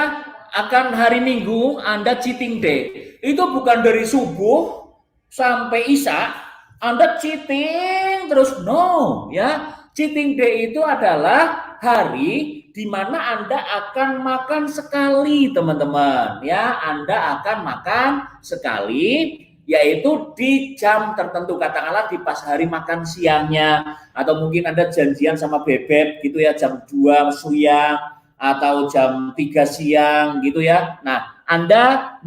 akan hari Minggu Anda cheating day. Itu bukan dari subuh sampai isya Anda cheating terus, no ya. Cheating day itu adalah hari di mana Anda akan makan sekali teman-teman ya. Anda akan makan sekali, yaitu di jam tertentu, katakanlah di pas hari makan siangnya, atau mungkin Anda janjian sama bebek gitu ya, jam 2 siang atau jam 3 siang gitu ya. Nah, Anda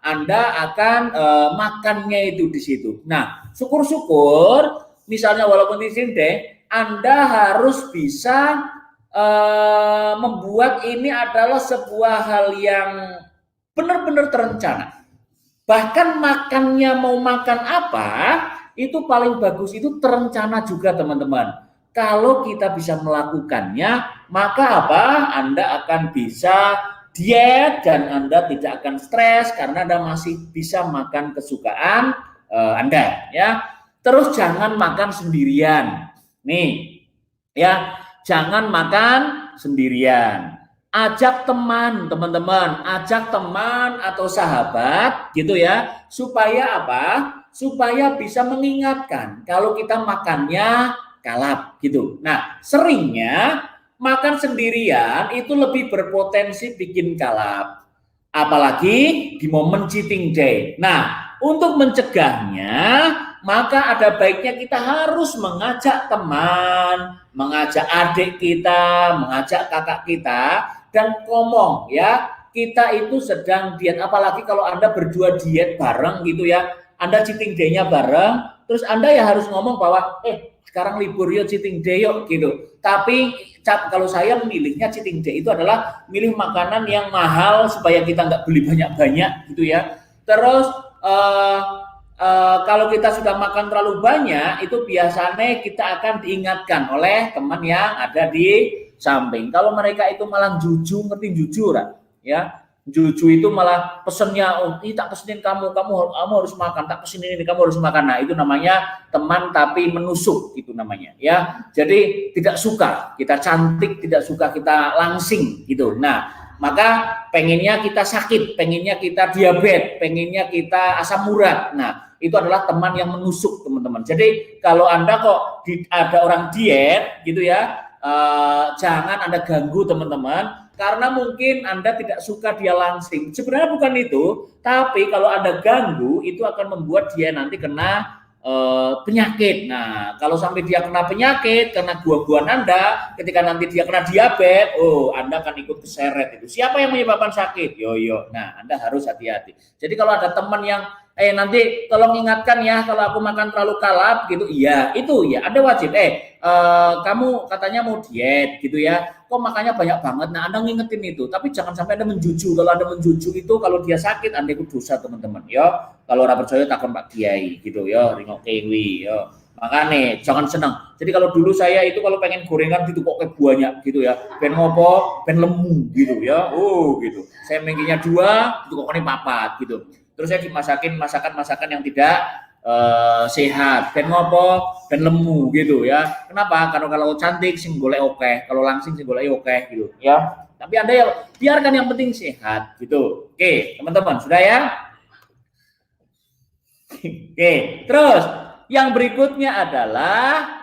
Anda akan makannya itu di situ. Nah, syukur-syukur misalnya walaupun di sini deh, Anda harus bisa membuat ini adalah sebuah hal yang benar-benar terencana. Bahkan makannya mau makan apa, itu paling bagus itu terencana juga teman-teman. Kalau kita bisa melakukannya, maka apa? Anda akan bisa diet dan Anda tidak akan stres karena Anda masih bisa makan kesukaan Anda, ya. Terus jangan makan sendirian. Nih, ya, jangan makan sendirian. Ajak teman, teman-teman, ajak teman atau sahabat gitu ya, supaya apa? Supaya bisa mengingatkan kalau kita makannya kalap gitu. Nah, seringnya makan sendirian itu lebih berpotensi bikin kalap. Apalagi di momen cheating day. Nah, untuk mencegahnya, maka ada baiknya kita harus mengajak teman, mengajak adik kita, mengajak kakak kita, dan ngomong ya, kita itu sedang diet. Apalagi kalau Anda berdua diet bareng gitu ya, Anda cheating day-nya bareng, terus Anda ya harus ngomong bahwa sekarang libur yuk, cheating day yuk gitu. Tapi kalau saya memilihnya cheating day itu adalah milih makanan yang mahal supaya kita nggak beli banyak-banyak gitu ya. Terus kalau kita sudah makan terlalu banyak, itu biasanya kita akan diingatkan oleh teman yang ada di samping. Kalau mereka itu malah juju, ngerti jujur ya. Juju itu malah pesennya, ini tak pesenin kamu harus makan, tak pesenin ini kamu harus makan. Nah, itu namanya teman tapi menusuk, itu namanya ya. Jadi tidak suka kita cantik, tidak suka kita langsing gitu. Nah, maka pengennya kita sakit, pengennya kita diabetes, pengennya kita asam urat. Nah, itu adalah teman yang menusuk, teman-teman. Jadi kalau Anda kok ada orang diet gitu ya, jangan Anda ganggu, teman-teman, karena mungkin Anda tidak suka dia langsing. Sebenarnya bukan itu, tapi kalau Anda ganggu itu akan membuat dia nanti kena penyakit. Nah, kalau sampai dia kena penyakit karena buah-buahan Anda, ketika nanti dia kena diabetes, Anda akan ikut keseret itu. Siapa yang menyebabkan sakit? Nah, Anda harus hati-hati. Jadi kalau ada teman yang nanti tolong ingatkan ya kalau aku makan terlalu kalap gitu, iya itu ya Anda wajib kamu katanya mau diet gitu ya, kok makannya banyak banget. Nah, Anda ngingetin itu, tapi jangan sampai Anda menjuju. Kalau Anda menjuju itu, kalau dia sakit Anda ikut dosa, teman-teman ya. Kalau ora percaya takon Pak Kiai gitu ya, ringok kewi ya. Makanya jangan senang. Jadi kalau dulu saya itu kalau pengen gorengan gitu kok kayak banyak gitu ya, ben ngopo, ben lemu gitu ya. Gitu. Saya mengkinya 2, itu kok ini 4 gitu. Terus saya dimasakin masakan yang tidak sehat, ben ngopo, ben lemu gitu ya. Kenapa? Karena kalau cantik sing golek oke, kalau langsing sing golek oke gitu ya. Tapi Anda ya biarkan yang penting sehat gitu. Oke, teman-teman, sudah ya? Oke, terus yang berikutnya adalah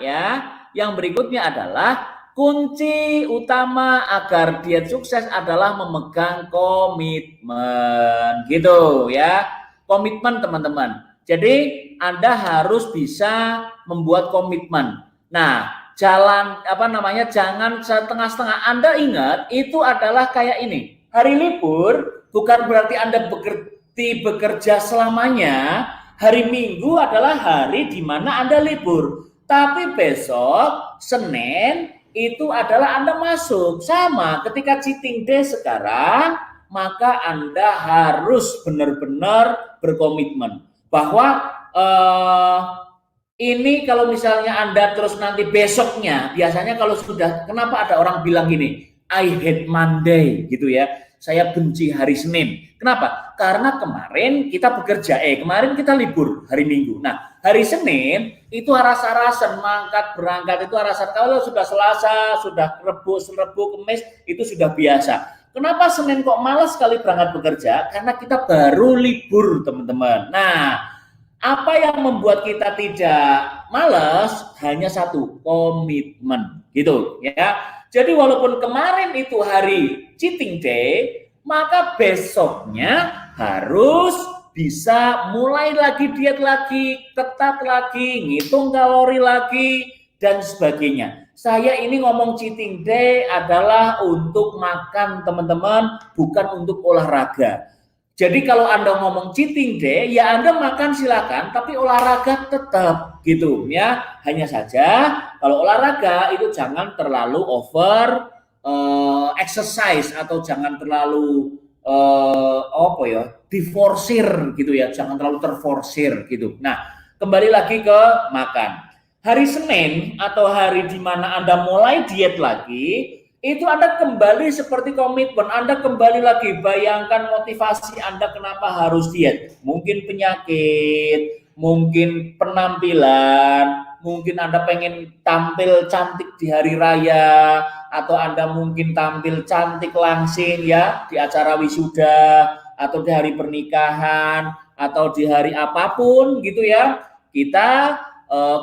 kunci utama agar diet sukses adalah memegang komitmen gitu ya. Komitmen, teman-teman. Jadi Anda harus bisa membuat komitmen. Nah, jangan setengah-setengah. Anda ingat itu adalah kayak ini. Hari libur bukan berarti Anda bekerja selamanya. Hari Minggu adalah hari di mana Anda libur. Tapi besok Senin itu adalah Anda masuk. Sama ketika cheating day sekarang, maka Anda harus benar-benar berkomitmen bahwa ini kalau misalnya Anda terus nanti besoknya, biasanya kalau sudah, kenapa ada orang bilang gini, I hate Monday gitu ya, saya benci hari Senin. Kenapa? Karena kemarin kita bekerja, kemarin kita libur hari Minggu. Nah, hari Senin itu rasa-rasan berangkat itu rasa, kalau sudah Selasa, sudah Rebu, Kemis itu sudah biasa. Kenapa Senin kok malas sekali berangkat bekerja? Karena kita baru libur, teman-teman. Nah, apa yang membuat kita tidak malas? Hanya satu, komitmen, gitu ya. Jadi walaupun kemarin itu hari cheating day, maka besoknya harus bisa mulai lagi diet lagi, ketat lagi, ngitung kalori lagi, dan sebagainya. Saya ini ngomong cheating day adalah untuk makan, teman-teman, bukan untuk olahraga. Jadi kalau Anda ngomong cheating day, ya Anda makan silakan, tapi olahraga tetap gitu ya. Hanya saja kalau olahraga itu jangan terlalu over exercise atau jangan terlalu diforsir gitu ya, jangan terlalu terforsir gitu. Nah, kembali lagi ke makan. Hari Senin atau hari di mana Anda mulai diet lagi, itu Anda kembali seperti komitmen, Anda kembali lagi, bayangkan motivasi Anda kenapa harus diet. Mungkin penyakit, mungkin penampilan, mungkin Anda pengen tampil cantik di hari raya, atau Anda mungkin tampil cantik langsing ya di acara wisuda, atau di hari pernikahan, atau di hari apapun gitu ya. Kita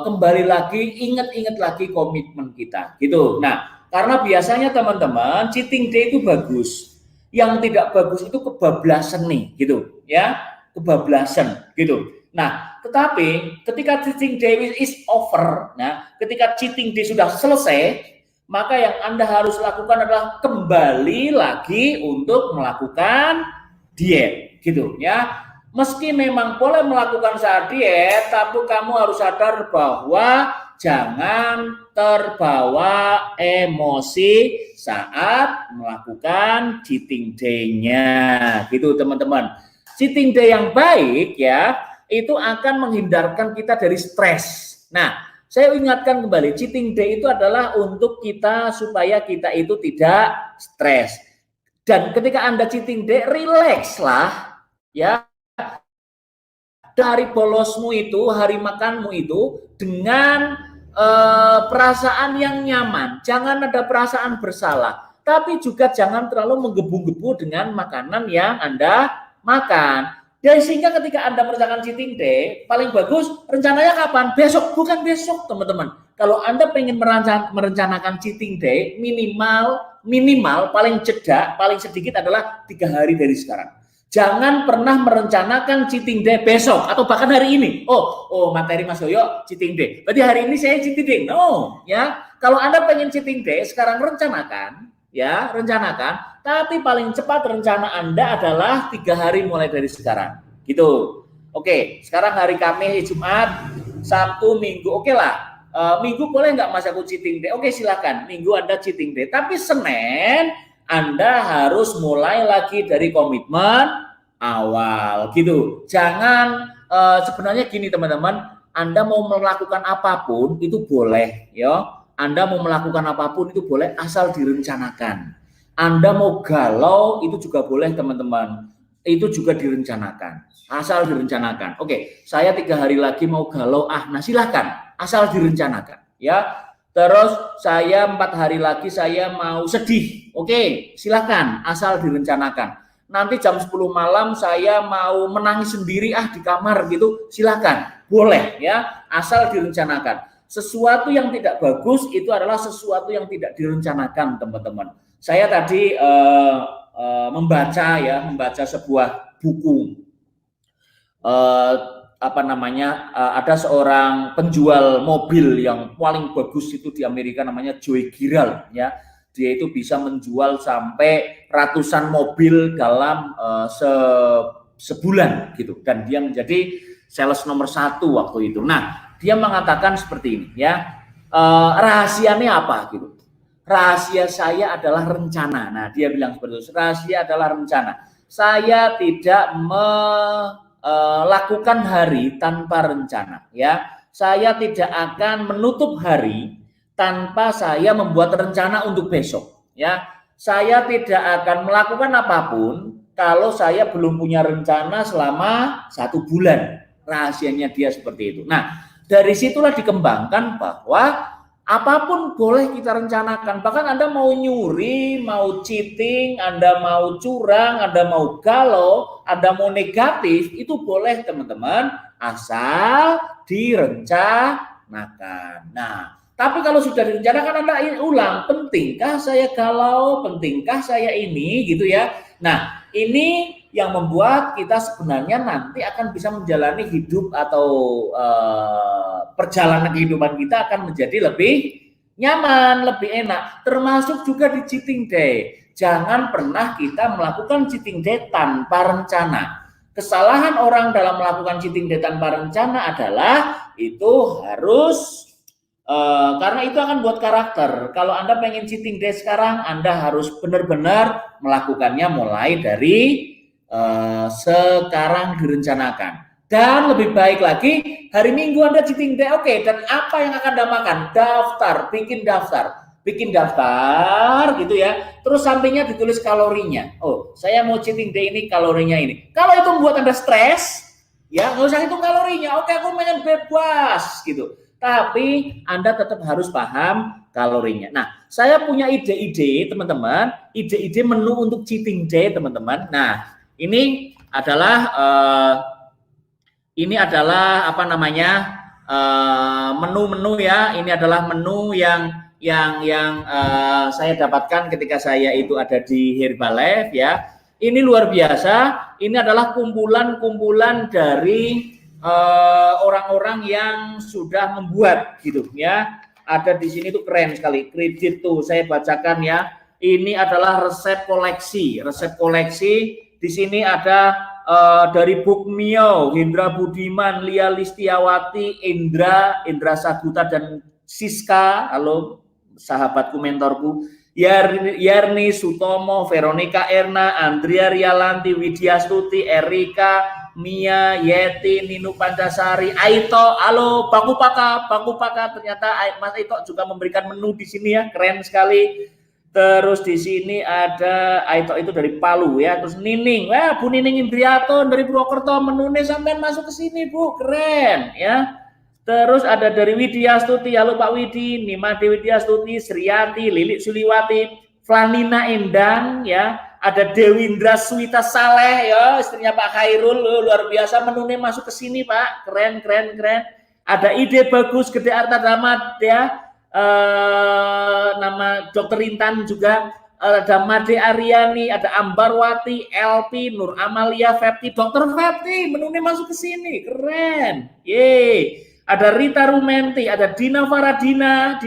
kembali lagi, ingat-ingat lagi komitmen kita gitu. Nah, karena biasanya teman-teman cheating day itu bagus. Yang tidak bagus itu kebablasan nih gitu ya, kebablasan gitu. Nah, tetapi ketika cheating day is over, nah ketika cheating day sudah selesai, maka yang Anda harus lakukan adalah kembali lagi untuk melakukan diet gitu ya. Meski memang boleh melakukan saat diet, tapi kamu harus sadar bahwa jangan terbawa emosi saat melakukan cheating day-nya gitu teman-teman. Cheating day yang baik ya, itu akan menghindarkan kita dari stres. Nah, saya ingatkan kembali, cheating day itu adalah untuk kita supaya kita itu tidak stres. Dan ketika Anda cheating day, relax lah ya. Hari bolosmu itu, hari makanmu itu dengan perasaan yang nyaman. Jangan ada perasaan bersalah, tapi juga jangan terlalu menggebu-gebu dengan makanan yang Anda makan. Dan sehingga ketika Anda merencanakan cheating day, paling bagus rencananya kapan? Besok, bukan besok teman-teman. Kalau Anda pengen merencanakan cheating day, minimal paling jeda, paling sedikit adalah 3 hari dari sekarang. Jangan pernah merencanakan cheating day besok atau bahkan hari ini. Oh materi Mas Yoyo cheating day. Berarti hari ini saya cheating day. No, ya. Kalau Anda pengen cheating day, sekarang rencanakan, ya, rencanakan. Tapi paling cepat rencana Anda adalah 3 hari mulai dari sekarang. Gitu. Oke, sekarang hari Kamis, Jumat, Sabtu, Minggu. Oke lah. Minggu boleh nggak Mas aku cheating day? Oke, silakan. Minggu Anda cheating day. Tapi Senin Anda harus mulai lagi dari komitmen awal gitu. Jangan sebenarnya gini teman-teman, Anda mau melakukan apapun itu boleh ya. Anda mau melakukan apapun itu boleh asal direncanakan. Anda mau galau itu juga boleh teman-teman. Itu juga direncanakan. Asal direncanakan. Oke, saya 3 hari lagi mau galau. Nah silahkan. Asal direncanakan ya. Terus saya 4 hari lagi saya mau sedih. Oke, silakan asal direncanakan. Nanti jam 10 malam saya mau menangis sendiri di kamar gitu. Silakan. Boleh ya, asal direncanakan. Sesuatu yang tidak bagus itu adalah sesuatu yang tidak direncanakan, teman-teman. Saya tadi membaca sebuah buku. Ada seorang penjual mobil yang paling bagus itu di Amerika, namanya Joe Girard ya. Dia itu bisa menjual sampai ratusan mobil dalam sebulan gitu, dan dia menjadi sales nomor 1 waktu itu. Nah, dia mengatakan seperti ini ya, rahasianya apa gitu. Rahasia saya adalah rencana. Nah, dia bilang seperti itu. Rahasia adalah rencana. Saya tidak lakukan hari tanpa rencana ya. Saya tidak akan menutup hari tanpa saya membuat rencana untuk besok ya. Saya tidak akan melakukan apapun kalau saya belum punya rencana selama 1 bulan. Rahasianya dia seperti itu. Nah, dari situlah dikembangkan bahwa apapun boleh kita rencanakan. Bahkan Anda mau nyuri, mau cheating, Anda mau curang, Anda mau galau, Anda mau negatif, itu boleh teman-teman, asal direncanakan. Nah, tapi kalau sudah direncanakan Anda ulang, pentingkah saya galau, pentingkah saya ini gitu ya. Nah, ini yang membuat kita sebenarnya nanti akan bisa menjalani hidup atau perjalanan kehidupan kita akan menjadi lebih nyaman, lebih enak. Termasuk juga di cheating day. Jangan pernah kita melakukan cheating day tanpa rencana. Kesalahan orang dalam melakukan cheating day tanpa rencana adalah itu harus Karena itu akan buat karakter. Kalau Anda pengen cheating day sekarang, Anda harus benar-benar melakukannya mulai dari sekarang direncanakan. Dan lebih baik lagi, hari Minggu Anda cheating day, oke. Dan apa yang akan Anda makan? Daftar, bikin daftar gitu ya. Terus sampingnya ditulis kalorinya. Oh, saya mau cheating day ini, kalorinya ini. Kalau itu membuat Anda stres, ya nggak usah hitung kalorinya. Oke, aku pengen bebas gitu. Tapi Anda tetap harus paham kalorinya. Nah, saya punya ide-ide teman-teman, ide-ide menu untuk cheating day teman-teman. Nah, ini adalah apa namanya menu-menu ya. Ini adalah menu yang saya dapatkan ketika saya itu ada di Herbalife ya. Ini luar biasa. Ini adalah kumpulan-kumpulan dari orang-orang yang sudah membuat gitu ya. Ada di sini tuh keren sekali. Kredit tuh saya bacakan ya. Ini adalah resep koleksi. Di sini ada dari Bukmio, Hendra Budiman, Lia Listiawati, Indra Saguta dan Siska. Halo sahabatku, mentorku. Yarni Sutomo, Veronica Erna, Andrea Rialanti, Widya Stuti, Erika, Mia, Yeti, Ninu Pancasari, Aito, halo, Baku Paka, ternyata Mas Aito juga memberikan menu di sini ya, keren sekali. Terus di sini ada Aito itu dari Palu ya, terus Nining, Bu Nining Indriato dari Purwokerto, menunya sampai masuk ke sini Bu, keren ya. Terus ada dari Widya Stuti, halo Pak Widi, Nimade Widya Stuti, Sriati, Lilik Suliwati, Flanina Endang ya, ada Dewindra Suwita Saleh ya, istrinya Pak Khairul, luar biasa menunya masuk ke sini Pak, keren. Ada ide bagus, Gede Arta Damat ya, nama Dokter Intan juga, ada Made Aryani, ada Ambarwati, LP, Nur Amalia, Fepti, Dokter Fepti, menunya masuk ke sini, keren, yeay. Ada Rita Rumenti, ada Dina Faradina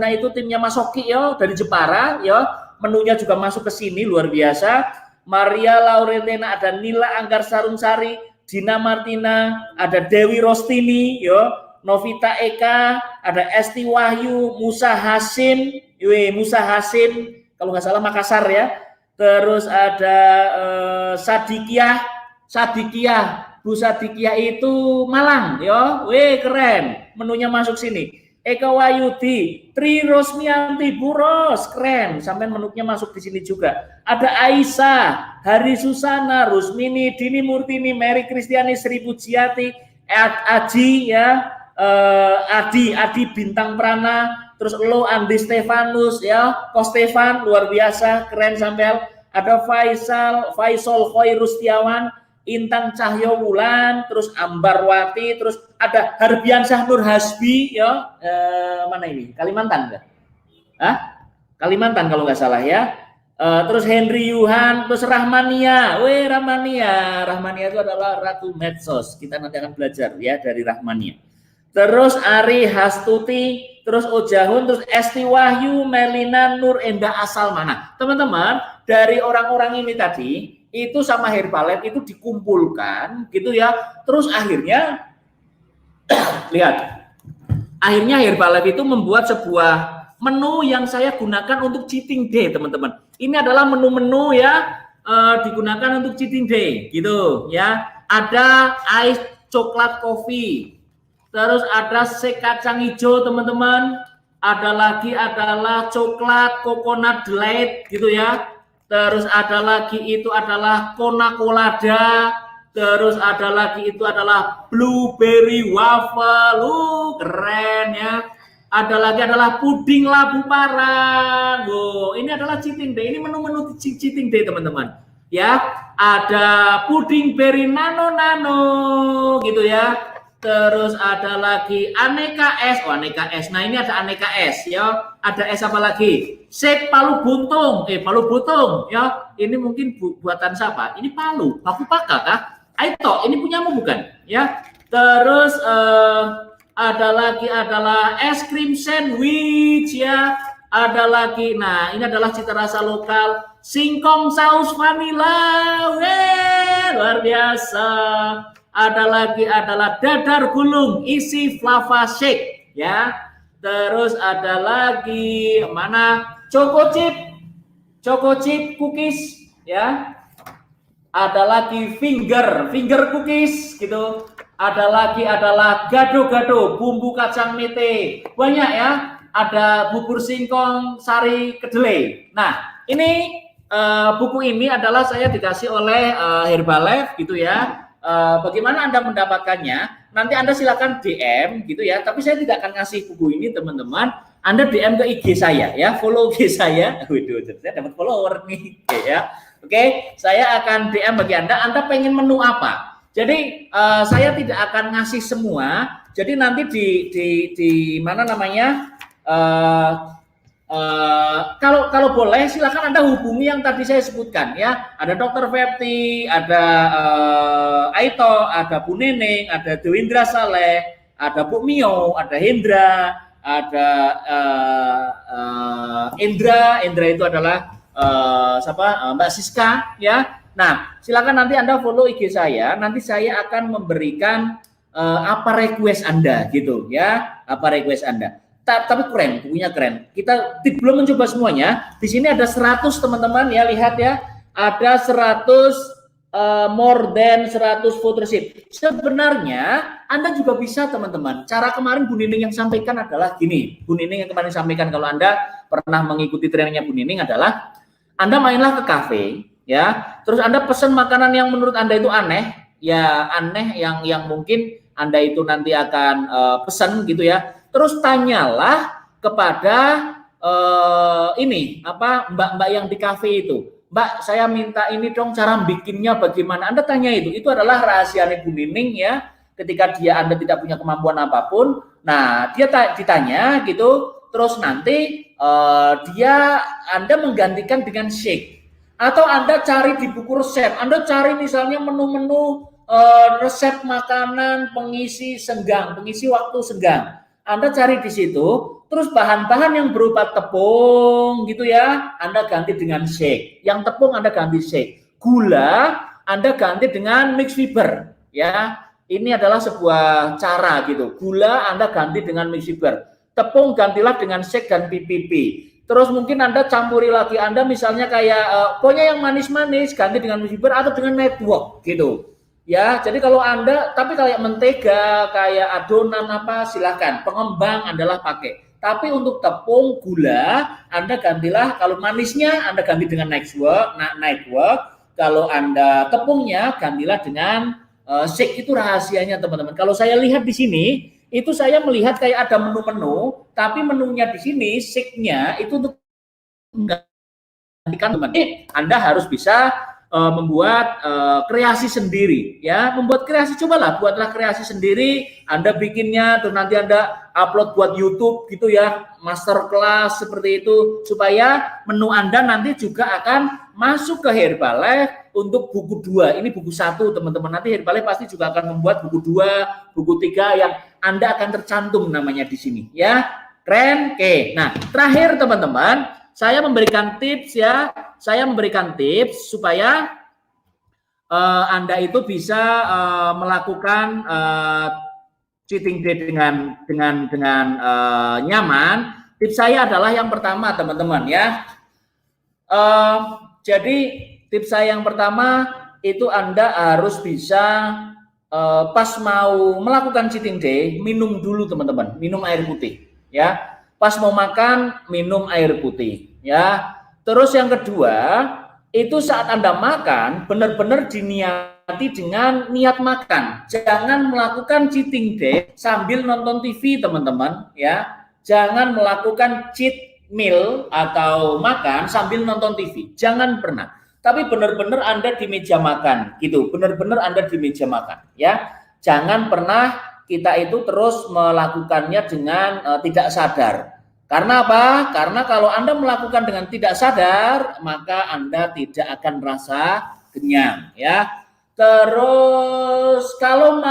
itu timnya Mas Oki yo dari Jepara yo, menunya juga masuk ke sini luar biasa. Maria Laurentina, ada Nila Anggar Sarumsari, Dina Martina, ada Dewi Rostini yo, Novita Eka, ada Esti Wahyu, Musa Hasim kalau nggak salah Makassar ya. Terus ada Sadikiah, Bu Sadikiah itu Malang, yo, keren, menunya masuk sini. Eka Wayudi, Tri Rosmianti, Buros, keren, sampai menunya masuk di sini juga. Ada Aisyah, Hari Susana, Rusmini, Dini Murtini, Mary Kristiani, Sri Pujiati, Aji ya, Adi Bintang Prana, terus lo Andi Stefanus ya, Ko Stefan luar biasa, keren sampai. Ada Faisal Khairus Setiawan, Intan Cahyo Wulan, terus Ambarwati, terus ada Harbiansyah Nur Hasbi ya, mana ini? Kalimantan enggak? Kalimantan kalau nggak salah ya. Terus Henry Yuhan, terus Rahmania. Rahmania itu adalah Ratu Medsos. Kita nanti akan belajar ya dari Rahmania. Terus Ari Hastuti, terus Ojahun, terus Esti Wahyu, Melina Nur Endah asal mana? Teman-teman, dari orang-orang ini tadi itu sama Herbalife itu dikumpulkan gitu ya. Terus akhirnya lihat. Akhirnya Herbalife itu membuat sebuah menu yang saya gunakan untuk cheating day, teman-teman. Ini adalah menu-menu ya digunakan untuk cheating day gitu ya. Ada ice coklat coffee. Terus ada shake kacang hijau, teman-teman. Ada lagi adalah coklat coconut delight gitu ya. Terus ada lagi itu adalah kona kolada. Terus ada lagi itu adalah blueberry waffle. Keren ya. Ada lagi adalah puding labu parang. Ini adalah cheating day. Ini menu-menu cheating day, teman-teman. Ya, ada puding berry nano gitu ya. Terus ada lagi aneka es. Aneka es. Nah, ini ada aneka es ya. Ada es apa lagi? Shake palu buntung. Palu buntung ya. Ini mungkin buatan siapa? Ini Palu. Baku Paka kah? Aito, ini punyamu bukan? Ya. Terus ada lagi adalah es krim sandwich ya. Ada lagi. Nah, ini adalah cita rasa lokal. Singkong saus vanila. Luar biasa. Ada lagi adalah dadar gulung isi flava shake ya. Terus ada lagi mana? Choco chip cookies ya. Ada lagi finger cookies gitu. Ada lagi adalah gado-gado, bumbu kacang mete. Banyak ya. Ada bubur singkong sari kedelai. Nah, ini buku ini adalah saya dikasih oleh Herbalife gitu ya. Bagaimana Anda mendapatkannya? Nanti Anda silakan DM gitu ya. Tapi saya tidak akan ngasih buku ini teman-teman. Anda DM ke IG saya ya, follow IG saya. Waduh, saya dapat follower nih ya. Oke, saya akan DM bagi Anda. Anda pengen menu apa? Jadi saya tidak akan ngasih semua. Jadi nanti di mana namanya? Kalau boleh silakan Anda hubungi yang tadi saya sebutkan ya. Ada Dr. Fepti, ada Aito, ada Bu Neneng, ada Dewindra Saleh, ada Bu Mio, ada Hendra, ada Indra itu adalah siapa? Mbak Siska ya. Nah, silakan nanti Anda follow IG saya, nanti saya akan memberikan apa request Anda gitu ya, apa request Anda. Tapi keren, bukunya keren. Kita belum mencoba semuanya. Di sini ada 100 teman-teman ya, lihat ya. Ada 100 more than 100 photoshop. Sebenarnya Anda juga bisa teman-teman. Cara kemarin Bu Nining yang sampaikan adalah gini. Bu Nining yang kemarin sampaikan kalau Anda pernah mengikuti trainingnya Bu Nining adalah Anda mainlah ke kafe ya. Terus Anda pesan makanan yang menurut Anda itu aneh, ya aneh yang mungkin Anda itu nanti akan pesan gitu ya. Terus tanyalah kepada ini apa mbak-mbak yang di kafe itu. Mbak, saya minta ini dong cara bikinnya bagaimana. Anda tanya itu adalah rahasia Bu Nining ya. Ketika Anda tidak punya kemampuan apapun, nah dia ditanya gitu, terus nanti Anda menggantikan dengan shake. Atau Anda cari di buku resep, Anda cari misalnya menu-menu resep makanan pengisi waktu senggang. Anda cari di situ. Terus bahan-bahan yang berupa tepung gitu ya, Anda ganti dengan shake. Yang tepung Anda ganti shake. Gula Anda ganti dengan mix fiber ya. Ini adalah sebuah cara gitu. Gula Anda ganti dengan mix fiber. Tepung gantilah dengan shake dan PPP. Terus mungkin Anda campuri lagi, Anda misalnya kayak pokoknya yang manis-manis ganti dengan mix fiber atau dengan network gitu. Ya, jadi kalau Anda tapi kayak mentega, kayak adonan apa silakan. Pengembang Adalah pakai. Tapi untuk tepung, gula, Anda gantilah, kalau manisnya Anda ganti dengan network. Kalau Anda tepungnya gantilah dengan shake. Itu rahasianya teman-teman. Kalau saya lihat di sini, itu saya melihat kayak ada menu-menu, tapi menunya di sini shake-nya itu untuk menggantikan teman-teman. Anda harus bisa membuat kreasi sendiri ya, membuat kreasi, cobalah buatlah kreasi sendiri, Anda bikinnya terus nanti Anda upload buat YouTube gitu ya, masterclass seperti itu, supaya menu Anda nanti juga akan masuk ke Herbalife untuk buku 2. Ini buku 1 teman-teman, nanti Herbalife pasti juga akan membuat buku 2, buku 3 yang Anda akan tercantum namanya di sini ya. Keren. Oke, nah terakhir teman-teman, saya memberikan tips ya. Saya memberikan tips supaya Anda itu bisa melakukan cheating day dengan nyaman. Tips saya adalah yang pertama teman-teman ya. Jadi tips saya yang pertama itu Anda harus bisa pas mau melakukan cheating day minum dulu teman-teman, minum air putih ya. Pas mau makan minum air putih ya. Terus yang kedua, itu saat Anda makan benar-benar diniati dengan niat makan. Jangan melakukan cheating day sambil nonton TV teman-teman ya. Jangan melakukan cheat meal atau makan sambil nonton TV. Jangan pernah. Tapi benar-benar Anda di meja makan gitu. Benar-benar Anda di meja makan ya. Jangan pernah kita itu terus melakukannya dengan tidak sadar. Karena apa? Karena kalau Anda melakukan dengan tidak sadar, maka Anda tidak akan merasa kenyang ya. Terus kalau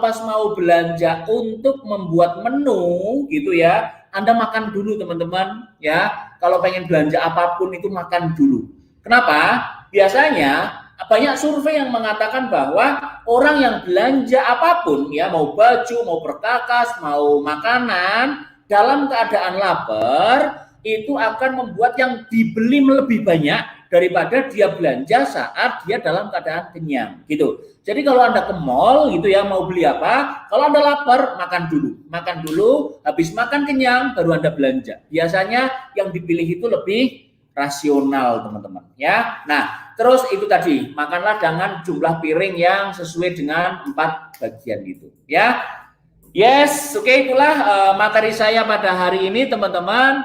pas mau belanja untuk membuat menu gitu ya, Anda makan dulu teman-teman ya. Kalau pengen belanja apapun itu makan dulu. Kenapa? Biasanya banyak survei yang mengatakan bahwa orang yang belanja apapun ya, mau baju, mau perkakas, mau makanan, dalam keadaan lapar itu akan membuat yang dibeli lebih banyak daripada dia belanja saat dia dalam keadaan kenyang gitu. Jadi kalau Anda ke mall gitu ya, mau beli apa, kalau Anda lapar makan dulu, habis makan kenyang baru Anda belanja. Biasanya yang dipilih itu lebih rasional teman-teman ya. Nah terus itu tadi, makanlah dengan jumlah piring yang sesuai dengan 4 bagian gitu ya. Yes, oke, itulah materi saya pada hari ini teman-teman.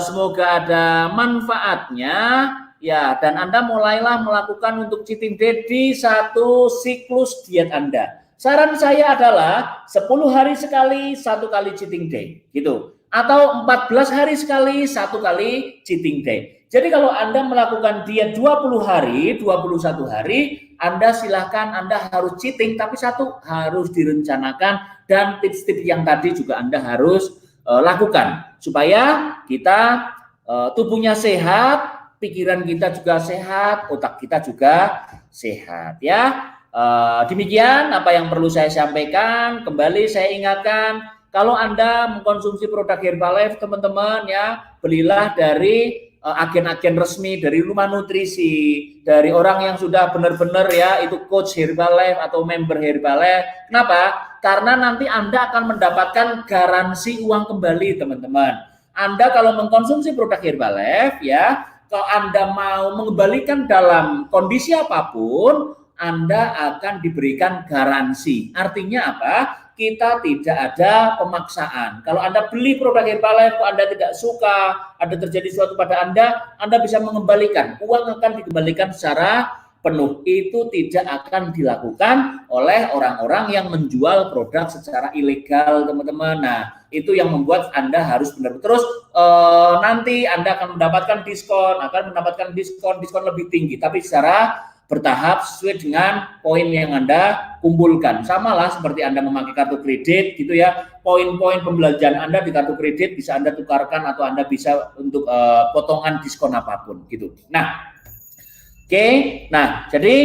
Semoga ada manfaatnya ya, dan Anda mulailah melakukan untuk cheating day di satu siklus diet Anda. Saran saya adalah 10 hari sekali 1 kali cheating day gitu, atau 14 hari sekali 1 kali cheating day. Jadi kalau Anda melakukan diet 20 hari, 21 hari, Anda silahkan, Anda harus cheating, tapi satu harus direncanakan, dan tips-tips yang tadi juga Anda harus lakukan supaya kita tubuhnya sehat, pikiran kita juga sehat, otak kita juga sehat ya. Demikian apa yang perlu saya sampaikan. Kembali saya ingatkan, kalau Anda mengkonsumsi produk Herbalife teman-teman ya, belilah dari agen-agen resmi, dari rumah nutrisi, dari orang yang sudah benar-benar ya itu coach Herbalife atau member Herbalife. Kenapa? Karena nanti Anda akan mendapatkan garansi uang kembali teman-teman. Anda kalau mengkonsumsi produk Herbalife ya, kalau Anda mau mengembalikan dalam kondisi apapun, Anda akan diberikan garansi. Artinya apa? Kita tidak ada pemaksaan. Kalau Anda beli produk Herbalife, kalau Anda tidak suka, ada terjadi sesuatu pada Anda bisa mengembalikan. Uang akan dikembalikan secara penuh. Itu tidak akan dilakukan oleh orang-orang yang menjual produk secara ilegal teman-teman. Nah itu yang membuat Anda harus benar. Terus nanti Anda akan mendapatkan diskon lebih tinggi, tapi secara bertahap sesuai dengan poin yang Anda kumpulkan. Sama lah seperti Anda memakai kartu kredit gitu ya, poin-poin pembelanjaan Anda di kartu kredit bisa Anda tukarkan atau Anda bisa untuk potongan diskon apapun gitu. Nah oke, nah jadi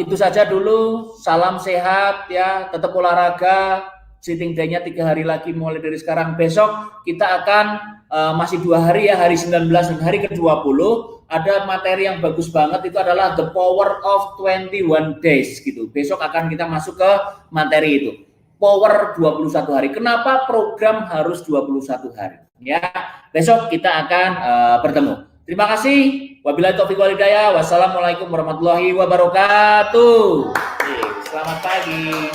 itu saja dulu. Salam sehat ya, tetap olahraga. Cheating day-nya 3 hari lagi mulai dari sekarang. Besok kita akan masih 2 hari ya, hari 19 dan hari ke-20. Ada materi yang bagus banget, itu adalah The Power of 21 Days gitu. Besok akan kita masuk ke materi itu. Power 21 hari. Kenapa program harus 21 hari? Ya, besok kita akan bertemu. Terima kasih. Wabillahi taufiq wal hidayah. Wassalamualaikum warahmatullahi wabarakatuh. Selamat pagi.